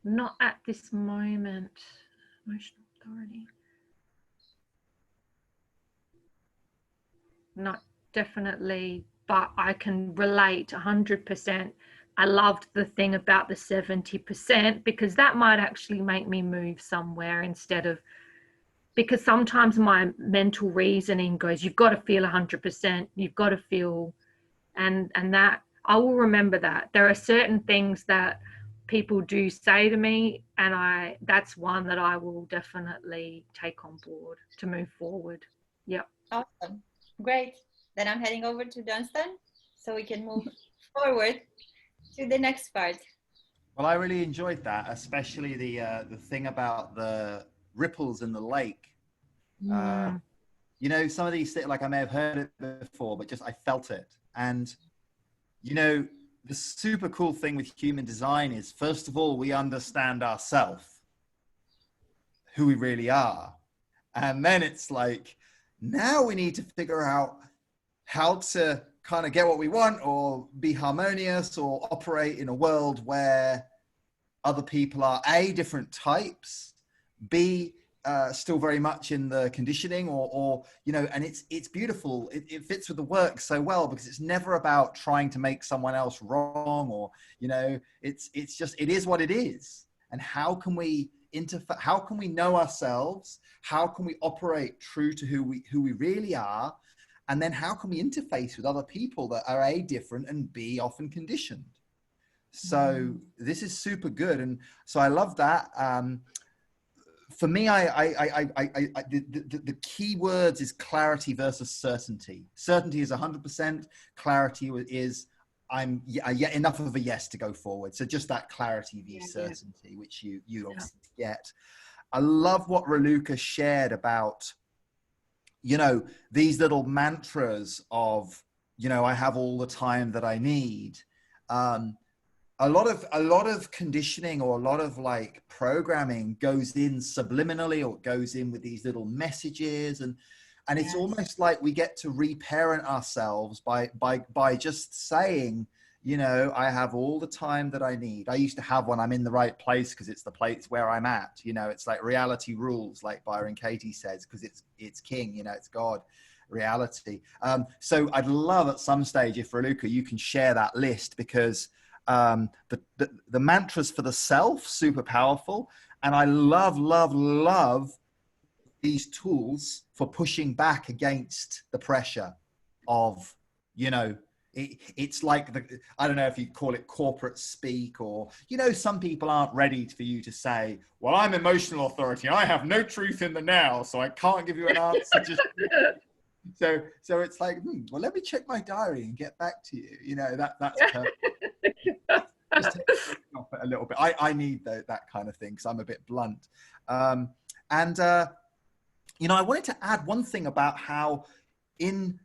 Not at this moment. Emotional authority. Not definitely, but I can relate 100%. I loved the thing about the 70%, because that might actually make me move somewhere, instead of, because sometimes my mental reasoning goes, you've got to feel 100%, you've got to feel, and that I will remember that. There are certain things that people do say to me, and that's one that I will definitely take on board to move forward. Yep.
Awesome. Great. Then I'm heading over to Dunstan so we can move forward to the next part.
Well, I really enjoyed that, especially the thing about the ripples in the lake. You know, some of these things, like I may have heard it before, but just I felt it. And, you know, the super cool thing with human design is, first of all, we understand ourselves, who we really are. And then it's like, now we need to figure out how to kind of get what we want, or be harmonious, or operate in a world where other people are A, different types, B, still very much in the conditioning, or you know, and it's beautiful. It fits with the work so well, because it's never about trying to make someone else wrong, or, you know, it's just, it is what it is. And how can we how can we know ourselves? How can we operate true to who we really are? And then how can we interface with other people that are A, different, and B, often conditioned? So this is super good. And so I love that. For me, the key words is clarity versus certainty. Certainty is 100%. Clarity is enough of a yes to go forward. So just that clarity vs certainty, which you obviously get. I love what Raluca shared about, you know, these little mantras of, you know, I have all the time that I need. A lot of conditioning or a lot of like programming goes in subliminally, or goes in with these little messages, and it's almost like we get to reparent ourselves by just saying, you know, I have all the time that I need. I used to have one, I'm in the right place because it's the place where I'm at. You know, it's like reality rules, like Byron Katie says, because it's king, you know, it's God, reality. So I'd love at some stage if Raluca, you can share that list, because the mantras for the self, super powerful. And I love these tools for pushing back against the pressure of, you know, it's like I don't know if you call it corporate speak, or, you know, some people aren't ready for you to say, well, I'm emotional authority. I have no truth in the now, so I can't give you an answer. Just so it's like, well, let me check my diary and get back to you. You know, that's just take it off it a little bit. I need that kind of thing, because I'm a bit blunt. You know, I wanted to add one thing about how in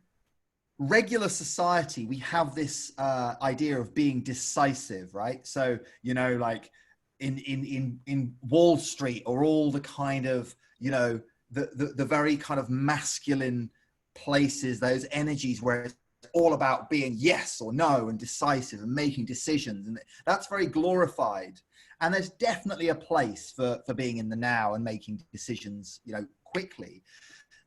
regular society, we have this idea of being decisive, right? So, you know, like in Wall Street, or all the kind of, you know, the very kind of masculine places, those energies where it's all about being yes or no and decisive and making decisions. And that's very glorified. And there's definitely a place for being in the now and making decisions, you know, quickly.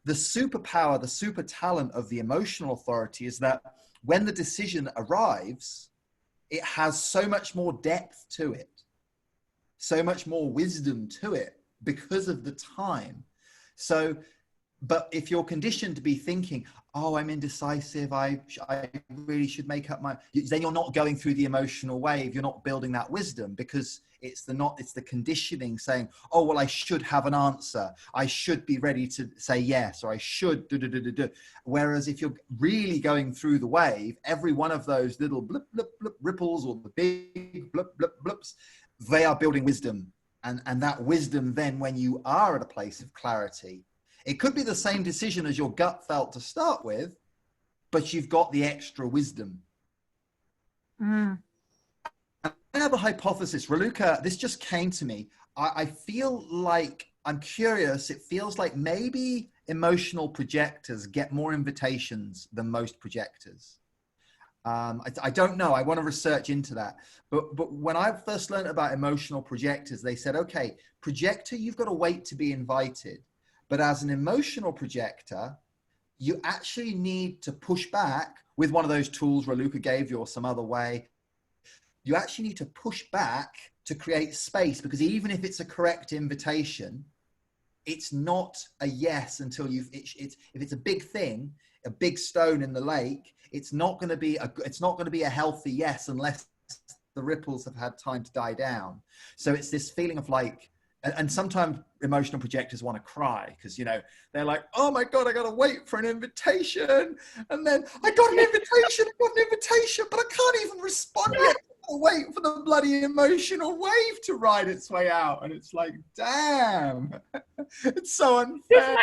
The superpower, the super talent of the emotional authority is that when the decision arrives, it has so much more depth to it, so much more wisdom to it, because of the time. So, but if you're conditioned to be thinking, oh, I'm indecisive, I really should make up my, then you're not going through the emotional wave. You're not building that wisdom, because it's the conditioning saying, oh, well, I should have an answer. I should be ready to say yes, or I should do. Whereas if you're really going through the wave, every one of those little blip, blip, blip ripples, or the big blip, blip, blips, they are building wisdom. And that wisdom, then when you are at a place of clarity, it could be the same decision as your gut felt to start with, but you've got the extra wisdom. I have a hypothesis, Raluca, this just came to me. I feel like, I'm curious, it feels like maybe emotional projectors get more invitations than most projectors. I don't know, I want to research into that. But when I first learned about emotional projectors, they said, okay, projector, you've got to wait to be invited. But as an emotional projector, you actually need to push back with one of those tools Raluca gave you, or some other way. You actually need to push back to create space, because even if it's a correct invitation, it's not a yes until if it's a big thing, a big stone in the lake, it's not going to be a healthy yes unless the ripples have had time to die down. So it's this feeling of like, and sometimes emotional projectors want to cry, because, you know, they're like, oh my God, I got to wait for an invitation. And then I got an invitation, but I can't even respond yet. I wait for the bloody emotional wave to ride its way out. And it's like, damn, it's so unfair.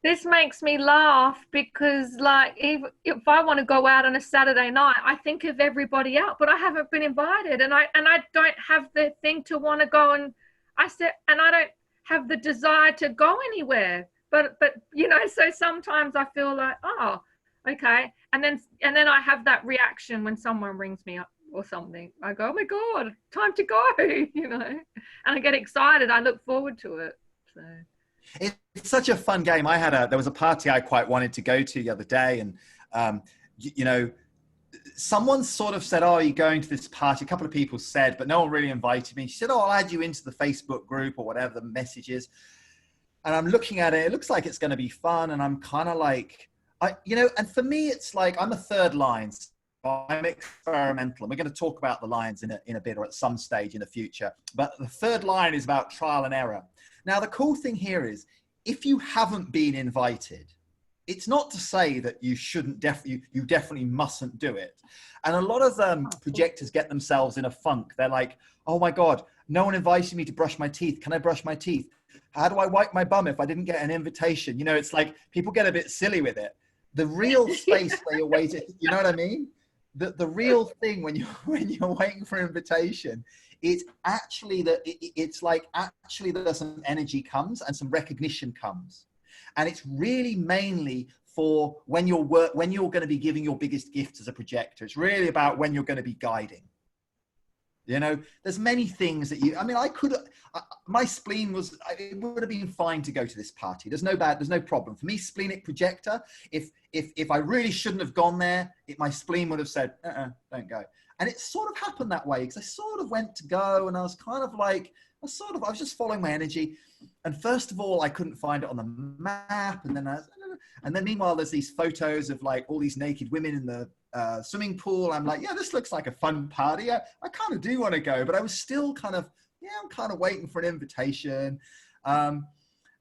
This makes me laugh, because like, if I want to go out on a Saturday night, I think of everybody else, but I haven't been invited, and I don't have the thing to want to go, and I don't have the desire to go anywhere. But you know, so sometimes I feel like, oh, okay, and then I have that reaction when someone rings me up or something. I go, oh my God, time to go, you know, and I get excited. I look forward to it. So.
It's such a fun game. There was a party I quite wanted to go to the other day, and you know, someone sort of said, oh, are you going to this party? A couple of people said, but no one really invited me. She said, oh, I'll add you into the Facebook group, or whatever the message is. And I'm looking at it, it looks like it's going to be fun, and I'm kind of like, you know, and for me, it's like, I'm a third line, so I'm experimental, and we're going to talk about the lines in a bit, or at some stage in the future. But the third line is about trial and error. Now, the cool thing here is, if you haven't been invited, it's not to say that you shouldn't, you definitely mustn't do it. And a lot of projectors get themselves in a funk. They're like, oh my God, no one invited me to brush my teeth. Can I brush my teeth? How do I wipe my bum if I didn't get an invitation? You know, it's like people get a bit silly with it. the real space where you're waiting, you know what I mean? The real thing when you're waiting for invitation, it's actually that it's like actually that some energy comes and some recognition comes, and it's really mainly for when you're going to be giving your biggest gift as a projector. It's really about when you're going to be guiding. You know, there's many things that I mean, my spleen it would have been fine to go to this party. There's no problem. For me, splenic projector, if I really shouldn't have gone there, my spleen would have said, don't go. And it sort of happened that way, because I sort of went to go and I was kind of like, I was just following my energy. And first of all, I couldn't find it on the map. And then meanwhile, there's these photos of like all these naked women in the swimming pool. I'm like, yeah, this looks like a fun party. I kind of do want to go, but I was still kind of, I'm kind of waiting for an invitation. And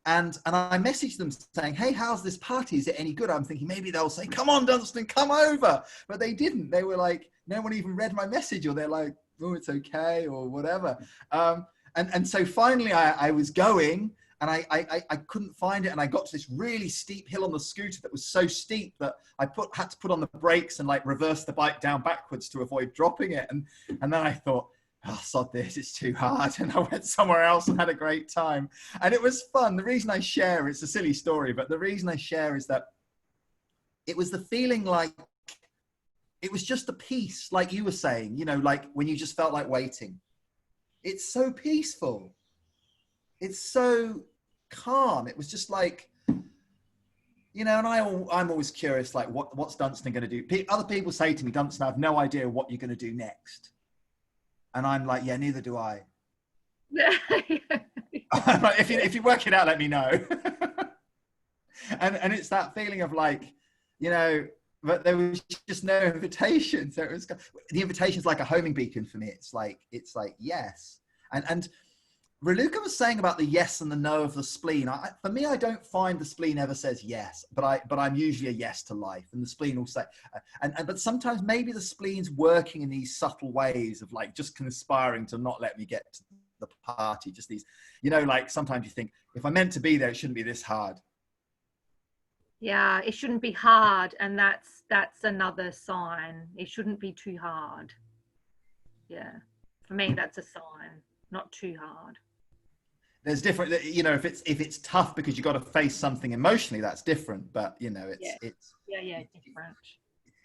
I messaged them saying, hey, how's this party? Is it any good? I'm thinking maybe they'll say, come on, Dunstan, come over. But they didn't. They were like, no one even read my message, or they're like, oh, it's okay, or whatever. And so finally I was going, and I couldn't find it. And I got to this really steep hill on the scooter that was so steep that I had to put on the brakes and like reverse the bike down backwards to avoid dropping it. And then I thought, oh, sod this, it's too hard. And I went somewhere else and had a great time. And it was fun. The reason I share, it's a silly story, but the reason I share is that it was the feeling like, it was just the peace, like you were saying, you know, like when you just felt like waiting. It's so peaceful. It's so calm. It was just like, you know, and I'm always curious, like what's Dunstan going to do? Other people say to me, Dunstan, I have no idea what you're going to do next. And I'm like, yeah, neither do I. I'm like, if you work it out, let me know. and it's that feeling of like, you know, but there was just no invitation. So it was, the invitation is like a homing beacon for me. It's like yes. And Raluca was saying about the yes and the no of the spleen. For me, I don't find the spleen ever says yes, but I'm usually a yes to life, and the spleen will say, but sometimes maybe the spleen's working in these subtle ways of like just conspiring to not let me get to the party. Just these, you know, like sometimes you think, if I'm meant to be there, it shouldn't be this hard.
Yeah, it shouldn't be hard, and that's another sign. It shouldn't be too hard. Yeah, for me, that's a sign. Not too hard.
There's different, you know, if it's tough because you've got to face something emotionally, that's different. But you know, it's
different.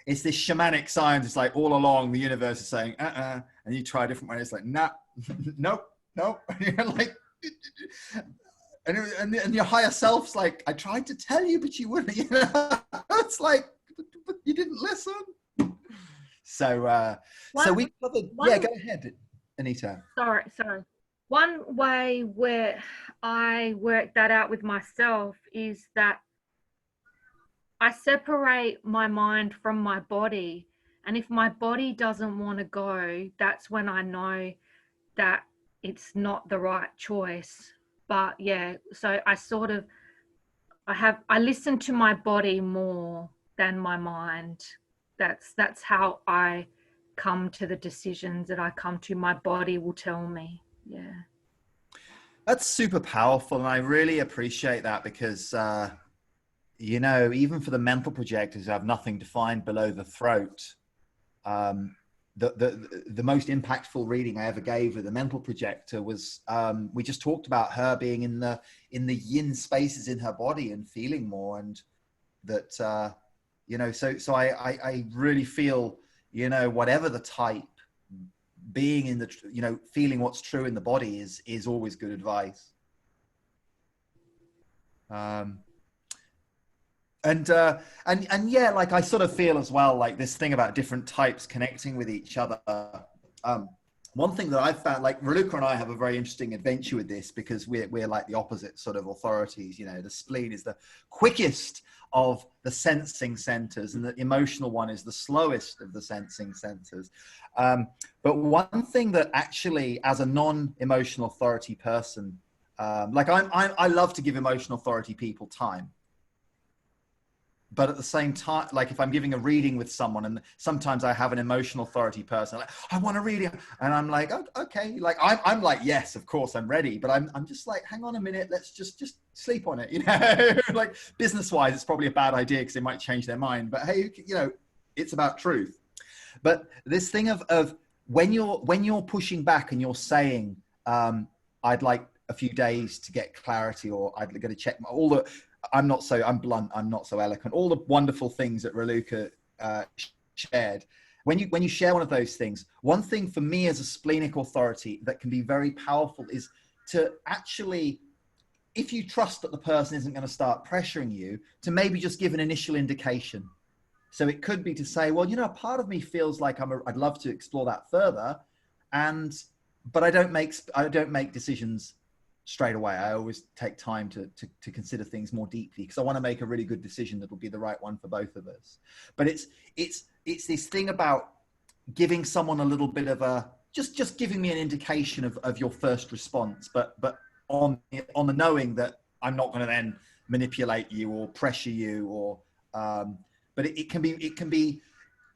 It's this shamanic science. It's like all along the universe is saying and you try a different way. It's like nope. And you're like, and your higher self's like, I tried to tell you, but you wouldn't. You know, it's like, but you didn't listen. So we covered. Yeah, go ahead, Anita.
Sorry. One way where I work that out with myself is that I separate my mind from my body. And if my body doesn't want to go, that's when I know that it's not the right choice. But yeah, so I listen to my body more than my mind. That's how I come to the decisions that I come to. My body will tell me. Yeah,
that's super powerful, and I really appreciate that, because you know, even for the mental projectors who have nothing defined below the throat, the most impactful reading I ever gave with a mental projector was we just talked about her being in the yin spaces in her body and feeling more, and that you know, so I really feel, you know, whatever the type, being in the, you know, feeling what's true in the body is always good advice. And yeah, like I sort of feel as well, like this thing about different types connecting with each other. One thing that I've found, like Raluca and I have a very interesting adventure with this, because we're like the opposite sort of authorities. You know, the spleen is the quickest of the sensing centers, and the emotional one is the slowest of the sensing centers. But one thing that actually, as a non-emotional authority person, like I love to give emotional authority people time. but at the same time, like if I'm giving a reading with someone, and sometimes I have an emotional authority person, like, I want a reading, and I'm like, oh, okay, like I'm like, yes, of course I'm ready, but I'm just like, hang on a minute, let's just sleep on it, you know. Like business wise, it's probably a bad idea because they might change their mind, but hey, you know, it's about truth. But this thing of when you're pushing back and you're saying, I'd like a few days to get clarity, or I'd got to check all the, I'm blunt, I'm not so eloquent, all the wonderful things that Raluca shared. When you share one of those things, one thing for me as a splenic authority that can be very powerful is to actually, if you trust that the person isn't going to start pressuring you, to maybe just give an initial indication. So it could be to say, well, you know, a part of me feels like I'd love to explore that further, but I don't make decisions straight away. I always take time to consider things more deeply, because I want to make a really good decision that will be the right one for both of us. But it's this thing about giving someone a little bit of a, just giving me an indication of your first response, but on the knowing that I'm not going to then manipulate you or pressure you, or but it can be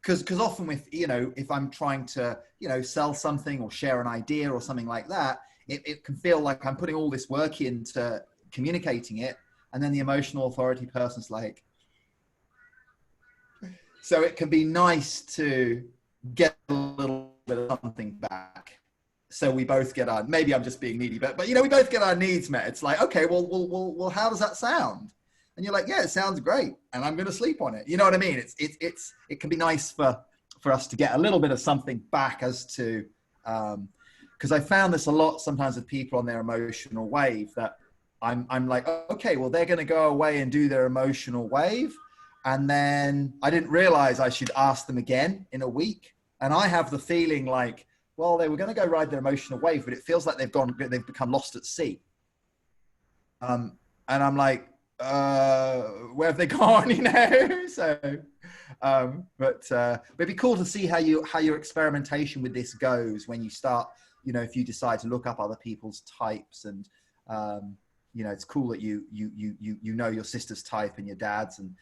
because often with, you know, if I'm trying to, you know, sell something or share an idea or something like that, it can feel like I'm putting all this work into communicating it, and then the emotional authority person's like, so it can be nice to get a little bit of something back. So we both get our, maybe I'm just being needy, but you know, we both get our needs met. It's like, okay, well, how does that sound? And you're like, yeah, it sounds great, and I'm going to sleep on it. You know what I mean? It can be nice for us to get a little bit of something back, as to, because I found this a lot sometimes with people on their emotional wave, that I'm like, okay, well, they're going to go away and do their emotional wave, and then I didn't realize I should ask them again in a week, and I have the feeling like, well, they were going to go ride their emotional wave, but it feels like they've become lost at sea. And I'm like, where have they gone? You know. So but it'd be cool to see how your experimentation with this goes when you start, you know, if you decide to look up other people's types, and you know, it's cool that you know your sister's type and your dad's, and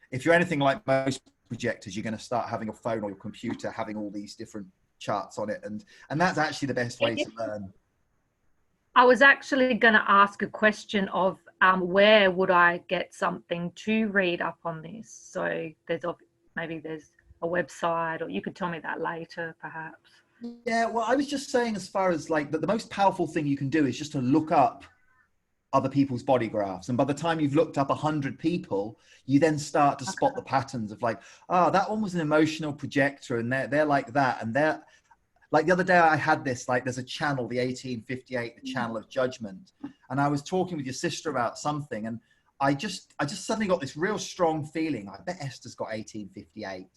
if you're anything like most projectors, you're going to start having your phone or your computer having all these different charts on it, and that's actually the best way to learn.
I was actually going to ask a question of where would I get something to read up on this? So maybe there's a website, or you could tell me that later, perhaps.
Yeah, well, I was just saying, as far as like the most powerful thing you can do is just to look up other people's body graphs, and by the time you've looked up 100 people, you then start to spot the patterns of like, oh, that one was an emotional projector, and they're like that, and they're like, the other day I had this, like, there's a channel, the 1858, the channel of judgment. And I was talking with your sister about something, and I just suddenly got this real strong feeling. I bet Esther's got 1858.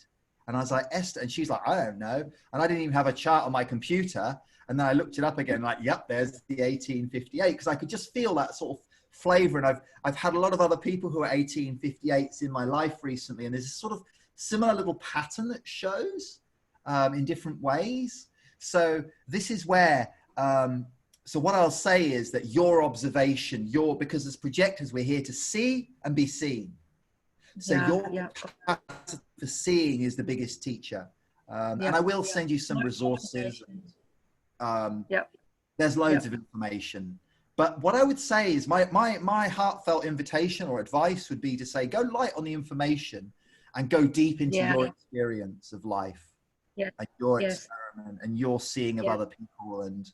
And I was like, Esther, and she's like, I don't know. And I didn't even have a chart on my computer. And then I looked it up again, like, yep, there's the 1858. Because I could just feel that sort of flavor. And I've had a lot of other people who are 1858s in my life recently. And there's this sort of similar little pattern that shows in different ways. So this is where, so what I'll say is that your observation, because as projectors, we're here to see and be seen. So your capacity for seeing is the biggest teacher. And I will send you some resources. There's loads of information. But what I would say is my heartfelt invitation or advice would be to say, go light on the information and go deep into your experience of life. And your experiment and your seeing of other people. And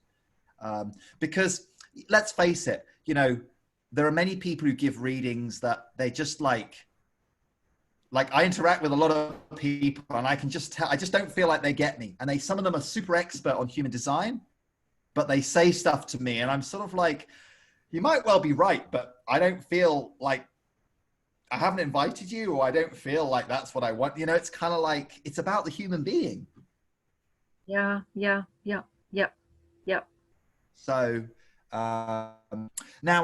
because let's face it, you know, there are many people who give readings that they just like I interact with a lot of people, and I can just tell, I just don't feel like they get me. And some of them are super expert on human design, but they say stuff to me and I'm sort of like, you might well be right, but I don't feel like, I haven't invited you, or I don't feel like that's what I want. You know, it's kind of like, it's about the human being.
Yeah.
So now,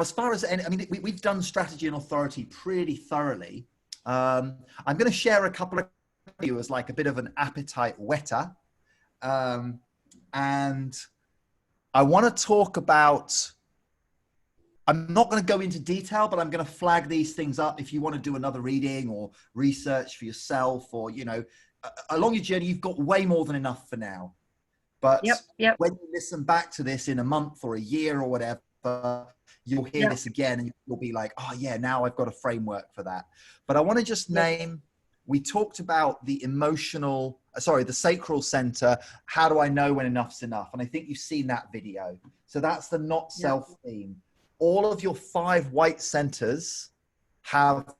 as far as I mean, we've done strategy and authority pretty thoroughly. I'm going to share a couple of you as like a bit of an appetite whetter, and I want to talk about I'm not going to go into detail, but I'm going to flag these things up if you want to do another reading or research for yourself, or, you know, along your journey, you've got way more than enough for now. But when you listen back to this in a month or a year or whatever, you'll hear this again and you'll be like, oh yeah, now I've got a framework for that. But I want to just name, we talked about the the sacral center. How do I know when enough's enough? And I think you've seen that video. So that's the not self theme. All of your 5 white centers have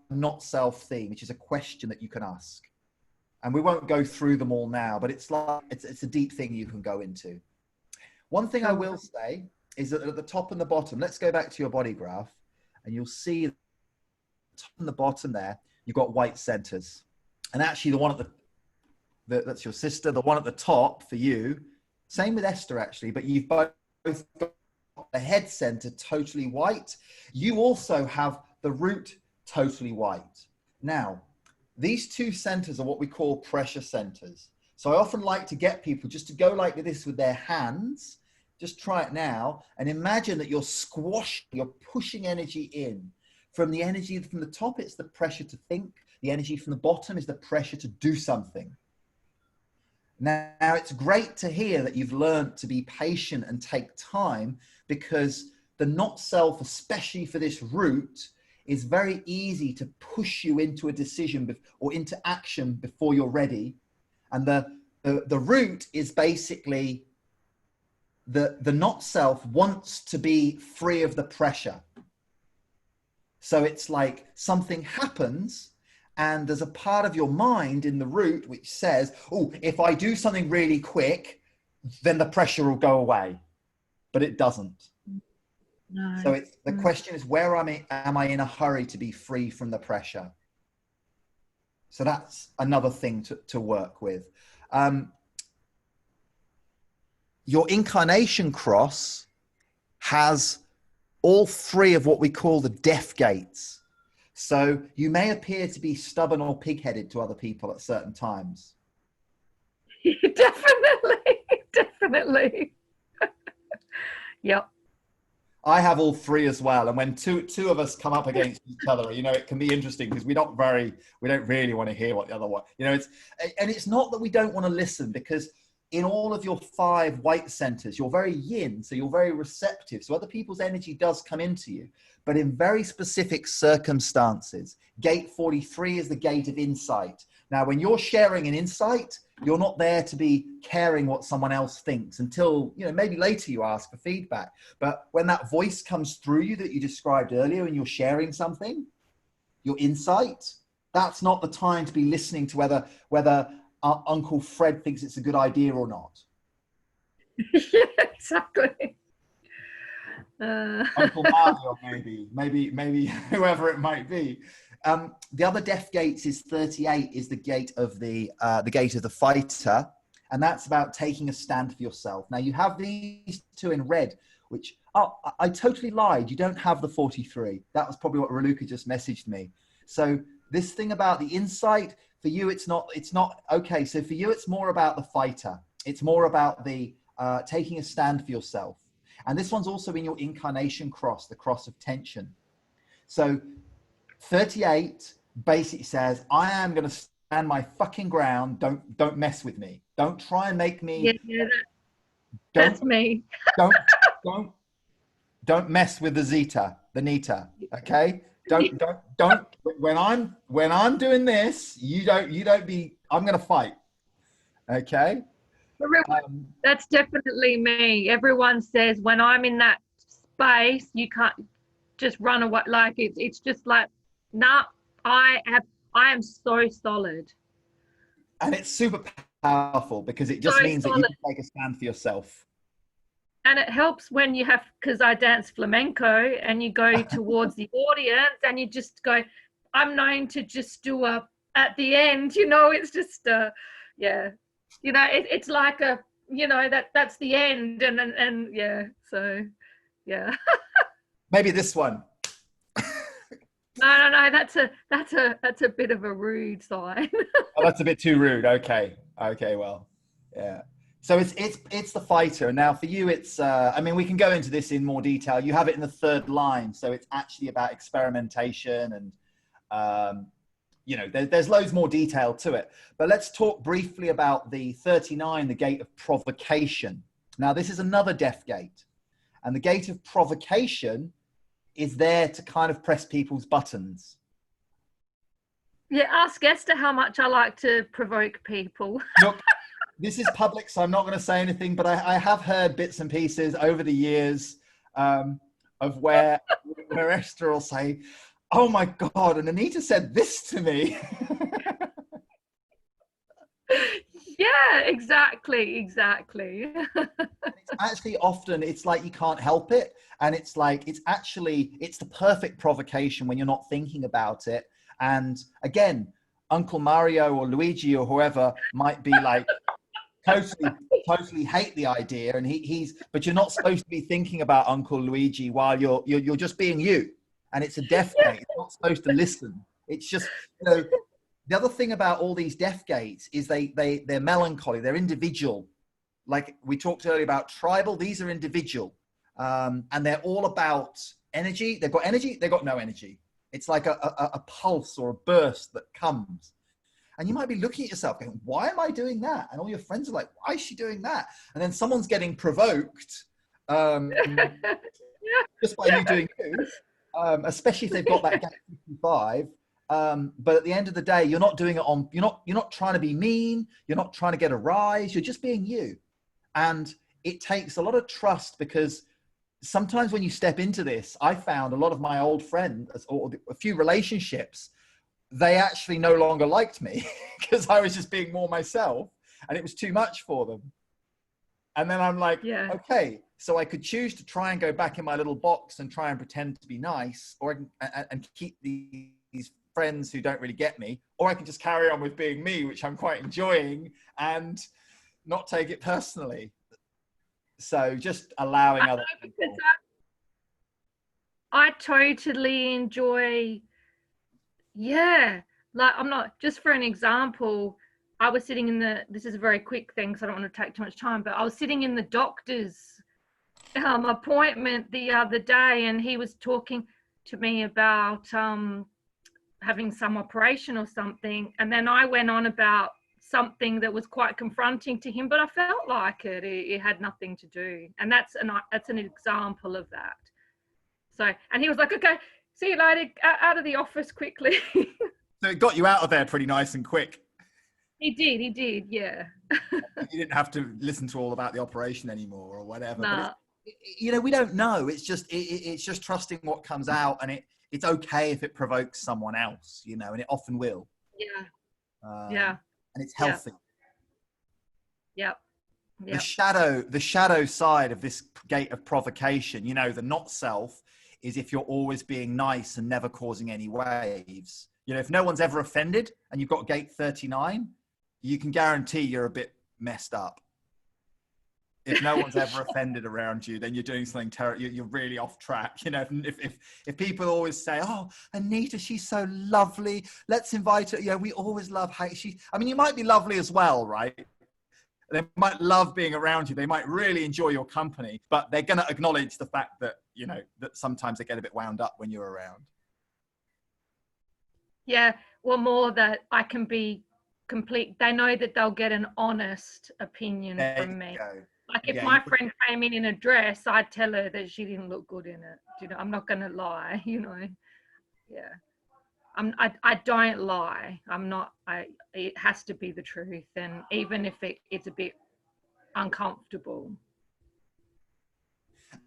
not self theme, which is a question that you can ask. And we won't go through them all now, but it's like, it's a deep thing you can go into. One thing I will say is that at the top and the bottom, let's go back to your body graph, and you'll see the top and the bottom there, you've got white centers. And actually the one at that's your sister, the one at the top for you, same with Esther actually, but you've both got the head center totally white. You also have the root totally white. Now, these 2 centers are what we call pressure centers. So I often like to get people just to go like this with their hands. Just try it now and imagine that you're squashing, you're pushing energy in. From the energy from the top, it's the pressure to think. The energy from the bottom is the pressure to do something. Now it's great to hear that you've learned to be patient and take time, because the not self, especially for this root, is very easy to push you into a decision or into action before you're ready. And the root is basically the not self wants to be free of the pressure. So it's like something happens and there's a part of your mind in the root which says, oh, if I do something really quick, then the pressure will go away. But it doesn't.
No.
So it's, the question is, where am I in a hurry to be free from the pressure? So that's another thing to work with. Your incarnation cross has all 3 of what we call the death gates. So you may appear to be stubborn or pig-headed to other people at certain times.
Definitely. Yep.
I have all 3 as well. And when two of us come up against each other, you know, it can be interesting because we don't really want to hear what the other one, you know, it's not that we don't want to listen, because in all of your 5 white centers, you're very yin, so you're very receptive. So other people's energy does come into you, but in very specific circumstances. Gate 43 is the gate of insight. Now, when you're sharing an insight, you're not there to be caring what someone else thinks until, you know, maybe later you ask for feedback. But when that voice comes through you that you described earlier and you're sharing something, your insight, that's not the time to be listening to whether Uncle Fred thinks it's a good idea or not.
Yeah, exactly.
Uncle Mario, maybe whoever it might be. The other death gates is 38, is the gate of the gate of the fighter, and that's about taking a stand for yourself. Now you have these 2 in red, which I totally lied. You don't have the 43. That was probably what Raluca just messaged me. So this thing about the insight, for you, it's not okay. So for you, it's more about the fighter. It's more about the taking a stand for yourself. And this one's also in your incarnation cross, the cross of tension. So 38 basically says, I am going to stand my fucking ground. Don't mess with me. Don't try and make me.
Yeah, that's me.
Don't mess with the Nita. Okay. Don't. When I'm doing this, you don't be. I'm going to fight. Okay.
That's definitely me. Everyone says when I'm in that space, you can't just run away. Like it's just like, nah, I am so solid.
And it's super powerful because it just means that you can take a stand for yourself.
And it helps when you have, because I dance flamenco and you go towards the audience and you just go, I'm known to just do at the end, you know, it's just, yeah, you know, it's like you know, that's the end. And yeah, so, yeah.
Maybe this one.
No, that's a bit of a rude sign.
Oh, that's a bit too rude. Okay, well, yeah. So it's the fighter. And now for you, it's, I mean, we can go into this in more detail. You have it in the third line. So it's actually about experimentation and, you know, there's loads more detail to it. But let's talk briefly about the 39, the gate of provocation. Now, this is another death gate. And the gate of provocation is there to kind of press people's buttons.
Yeah, ask Esther how much I like to provoke people.
Look, this is public, so I'm not going to say anything, but I have heard bits and pieces over the years of where Esther will say, oh my God, and Anita said this to me.
Yeah, exactly.
It's actually often, it's like you can't help it. And it's like, it's the perfect provocation when you're not thinking about it. And again, Uncle Mario or Luigi or whoever might be like, totally hate the idea. And but you're not supposed to be thinking about Uncle Luigi while you're just being you. And it's a death gate. It's not supposed to listen. It's just, you know, the other thing about all these death gates is they're melancholy. They're individual. Like we talked earlier about tribal, these are individual. And they're all about energy. They've got energy. They've got no energy. It's like a pulse or a burst that comes. And you might be looking at yourself going, why am I doing that? And all your friends are like, why is she doing that? And then someone's getting provoked just by you doing you, especially if they've got that gap 55. But at the end of the day, you're not doing it on, you're not trying to be mean. You're not trying to get a rise. You're just being you. And it takes a lot of trust, because sometimes when you step into this, I found a lot of my old friends or a few relationships, they actually no longer liked me because I was just being more myself and it was too much for them. And then I'm like, okay, so I could choose to try and go back in my little box and try and pretend to be nice, or and keep these friends who don't really get me, or I can just carry on with being me, which I'm quite enjoying, and not take it personally. So just allowing other people.
I totally enjoy, like I'm not, just for an example, I was sitting in this is a very quick thing, so I don't want to take too much time, but I was sitting in the doctor's appointment the other day, and he was talking to me about having some operation or something, and then I went on about something that was quite confronting to him, but I felt like it had nothing to do, and that's an example of that. So, and he was like, okay, see you later, out of the office quickly.
So it got you out of there pretty nice and quick.
He did, yeah.
You didn't have to listen to all about the operation anymore or whatever.
Nah.
But you know, we don't know. It's just trusting what comes out, and it's okay if it provokes someone else, you know, and it often will.
Yeah.
And it's healthy.
Yep.
The shadow side of this gate of provocation, you know, the not self, is if you're always being nice and never causing any waves. You know, if no one's ever offended and you've got gate 39, you can guarantee you're a bit messed up. If no one's ever offended around you, then you're doing something terrible. You're really off track. You know, if people always say, oh, Anita, she's so lovely, let's invite her. You know, we always love how I mean, you might be lovely as well, right? They might love being around you. They might really enjoy your company, but they're going to acknowledge the fact that, you know, that sometimes they get a bit wound up when you're around.
Yeah, well, more that I can be complete. They know that they'll get an honest opinion from me. Like if my friend came in a dress, I'd tell her that she didn't look good in it. You know, I'm not going to lie, you know. Yeah. I don't lie. It has to be the truth. And even if it's a bit uncomfortable.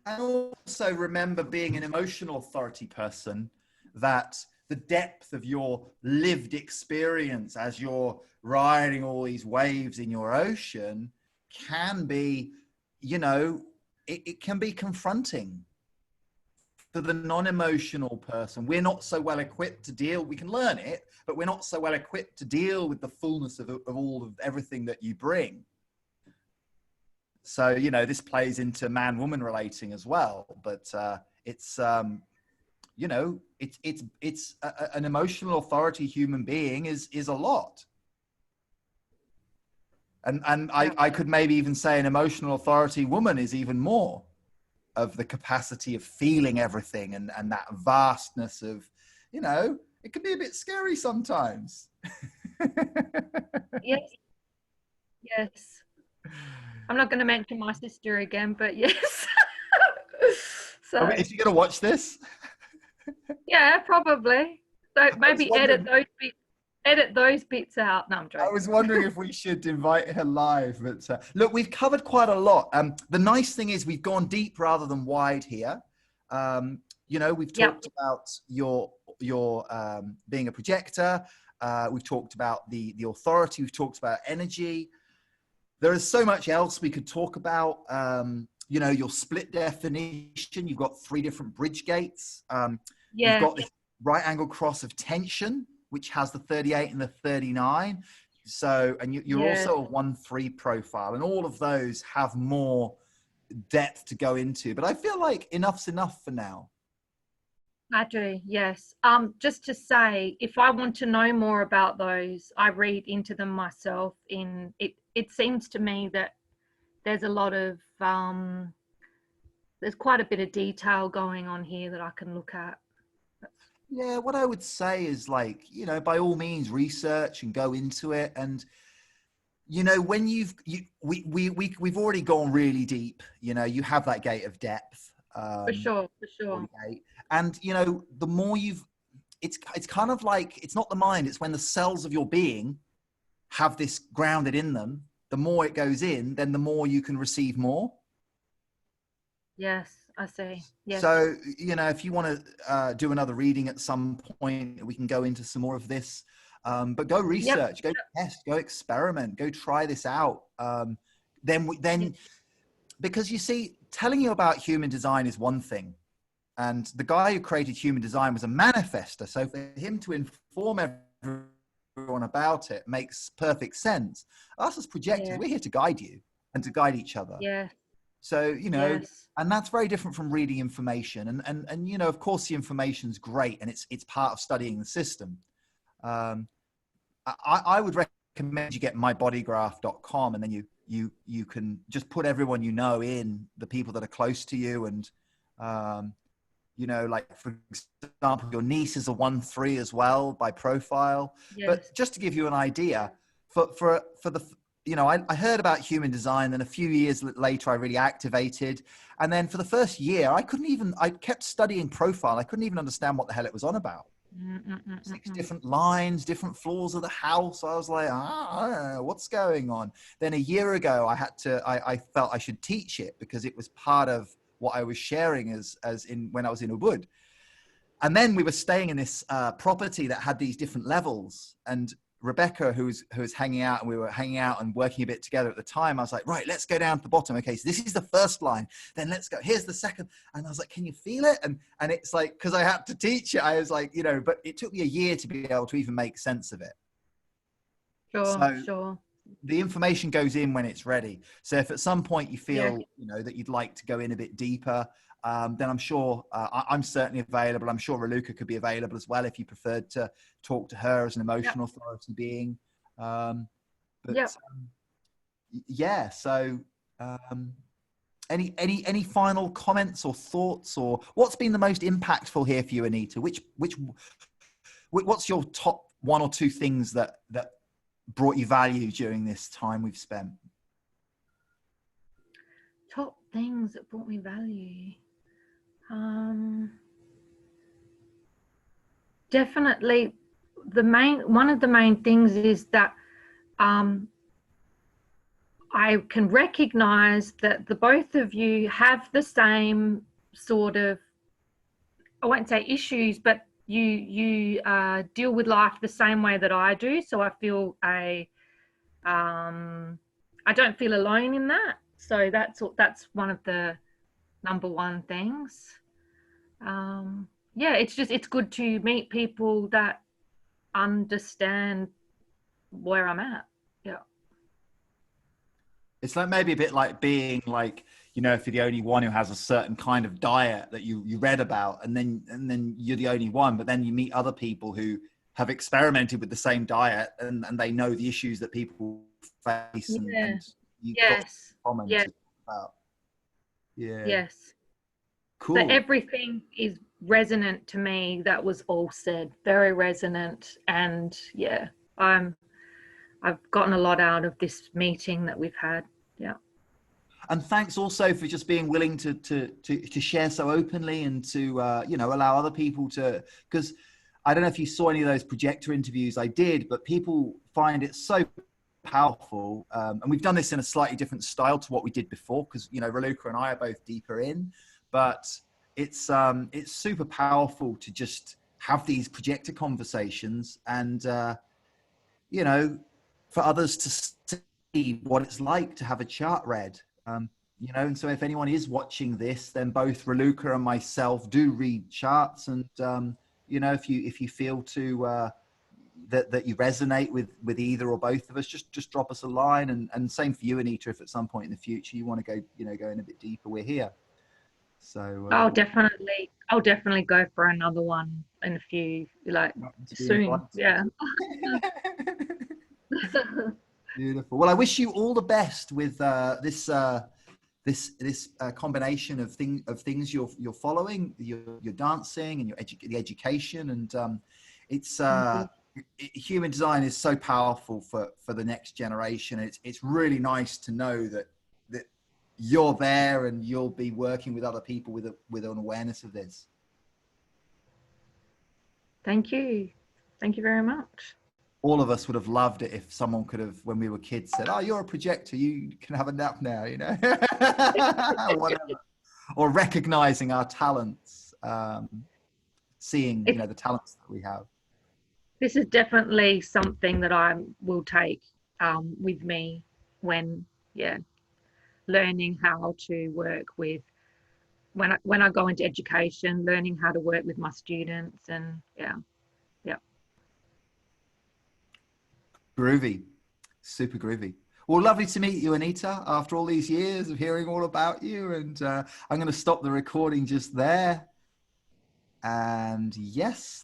And also remember, being an emotional authority person, that the depth of your lived experience as you're riding all these waves in your ocean can be, you know, it can be confronting for the non-emotional person. We're not so well equipped to deal, we can learn it, but we're not so well equipped to deal with the fullness of everything that you bring. So, you know, this plays into man-woman relating as well, but it's, you know, it's an emotional authority human being is a lot. And I could maybe even say an emotional authority woman is even more of the capacity of feeling everything and that vastness of, you know, it can be a bit scary sometimes.
Yes. Yes. I'm not going to mention my sister again, but yes. So
Is she going to watch this?
yeah, probably. So maybe edit those bits out. No, I'm joking.
I was wondering if we should invite her live, but look, we've covered quite a lot. The nice thing is we've gone deep rather than wide here. You know, we've talked about your being a projector. We've talked about the authority. We've talked about energy. There is so much else we could talk about. You know, your split definition. You've got 3 different bridge gates. You've got this right angle cross of tension, which has the 38 and the 39. So, and you're also a 1-3 profile, and all of those have more depth to go into. But I feel like enough's enough for now.
I do, yes. Just to say, if I want to know more about those, I read into them myself. It seems to me that there's a lot of there's quite a bit of detail going on here that I can look at.
Yeah, what I would say is, like, you know, by all means research and go into it. And you know, when we've already gone really deep, you know, you have that gate of depth.
For sure.
And you know, the more it's kind of like, it's not the mind, it's when the cells of your being have this grounded in them, the more it goes in, then the more you can receive more.
Yes, I see. Yes.
So, you know, if you want to do another reading at some point, we can go into some more of this. But go research, go test, go experiment, go try this out. Then, because you see, telling you about human design is one thing. And the guy who created human design was a manifestor. So for him to inform everyone about it makes perfect sense. Us as projectors, we're here to guide you and to guide each other.
Yeah.
So, you know, and that's very different from reading information. And you know, of course, the information's great and it's part of studying the system. I would recommend you get mybodygraph.com, and then you can just put everyone you know in, the people that are close to you. And, you know, like, for example, your niece is a 1-3 as well by profile. Yes. But just to give you an idea, for the, you know, I heard about human design, then a few years later, I really activated. And then for the first year, I kept studying profile. I couldn't even understand what the hell it was on about. 6 different lines, different floors of the house. I was like, I don't know what's going on. Then a year ago, I felt I should teach it because it was part of what I was sharing when I was in Ubud. And then we were staying in this property that had these different levels, and Rebecca, who was hanging out, and we were hanging out and working a bit together at the time. I was like, right, let's go down to the bottom. Okay, so this is the first line. Then let's go. Here's the second. And I was like, can you feel it? And it's like, because I had to teach it, I was like, you know, but it took me a year to be able to even make sense of it.
Sure.
The information goes in when it's ready. So if at some point you feel, you know, that you'd like to go in a bit deeper, then I'm sure I'm certainly available. I'm sure Raluca could be available as well if you preferred to talk to her as an emotional authority being. So any final comments or thoughts, or what's been the most impactful here for you, Anita? What's your top 1 or 2 things that brought you value during this time we've spent?
Top things that brought me value. Definitely one of the main things is that I can recognize that the both of you have the same sort of, I won't say issues, but you deal with life the same way that I do. So I feel I don't feel alone in that. So that's one of the number one things. It's good to meet people that understand where I'm at. Yeah.
It's like maybe a bit like being like, you know, if you're the only one who has a certain kind of diet that you read about, and then you're the only one, but then you meet other people who have experimented with the same diet and they know the issues that people face and you've got common to talk about.
Yes.
Cool.
So everything is resonant to me. That was all said. Very resonant. And yeah, I've gotten a lot out of this meeting that we've had. Yeah.
And thanks also for just being willing to share so openly and to, you know, allow other people to, because I don't know if you saw any of those projector interviews I did, but people find it so powerful. And we've done this in a slightly different style to what we did before, because, you know, Raluca and I are both deeper in, but it's super powerful to just have these projector conversations and, you know, for others to see what it's like to have a chart read. You know, and so if anyone is watching this, then both Raluca and myself do read charts, and you know, if you feel to that you resonate with either or both of us, just drop us a line, and same for you, Anita. If at some point in the future you want to go in a bit deeper, we're here. So
I'll definitely go for another one in a few, like soon. Yeah.
Beautiful. Well, I wish you all the best with this combination of things you're following, your dancing and the education, and human design is so powerful for the next generation. It's really nice to know that you're there and you'll be working with other people with an awareness of this.
Thank you very much.
All of us would have loved it if someone could have, when we were kids, said, "Oh, you're a projector, you can have a nap now," you know. Whatever. Or recognizing our talents, seeing, you know, the talents that we have.
This is definitely something that I will take with me when, learning how to work with, when I go into education, learning how to work with my students, and
Groovy, super groovy. Well, lovely to meet you, Anita, after all these years of hearing all about you. And I'm going to stop the recording just there. And yes.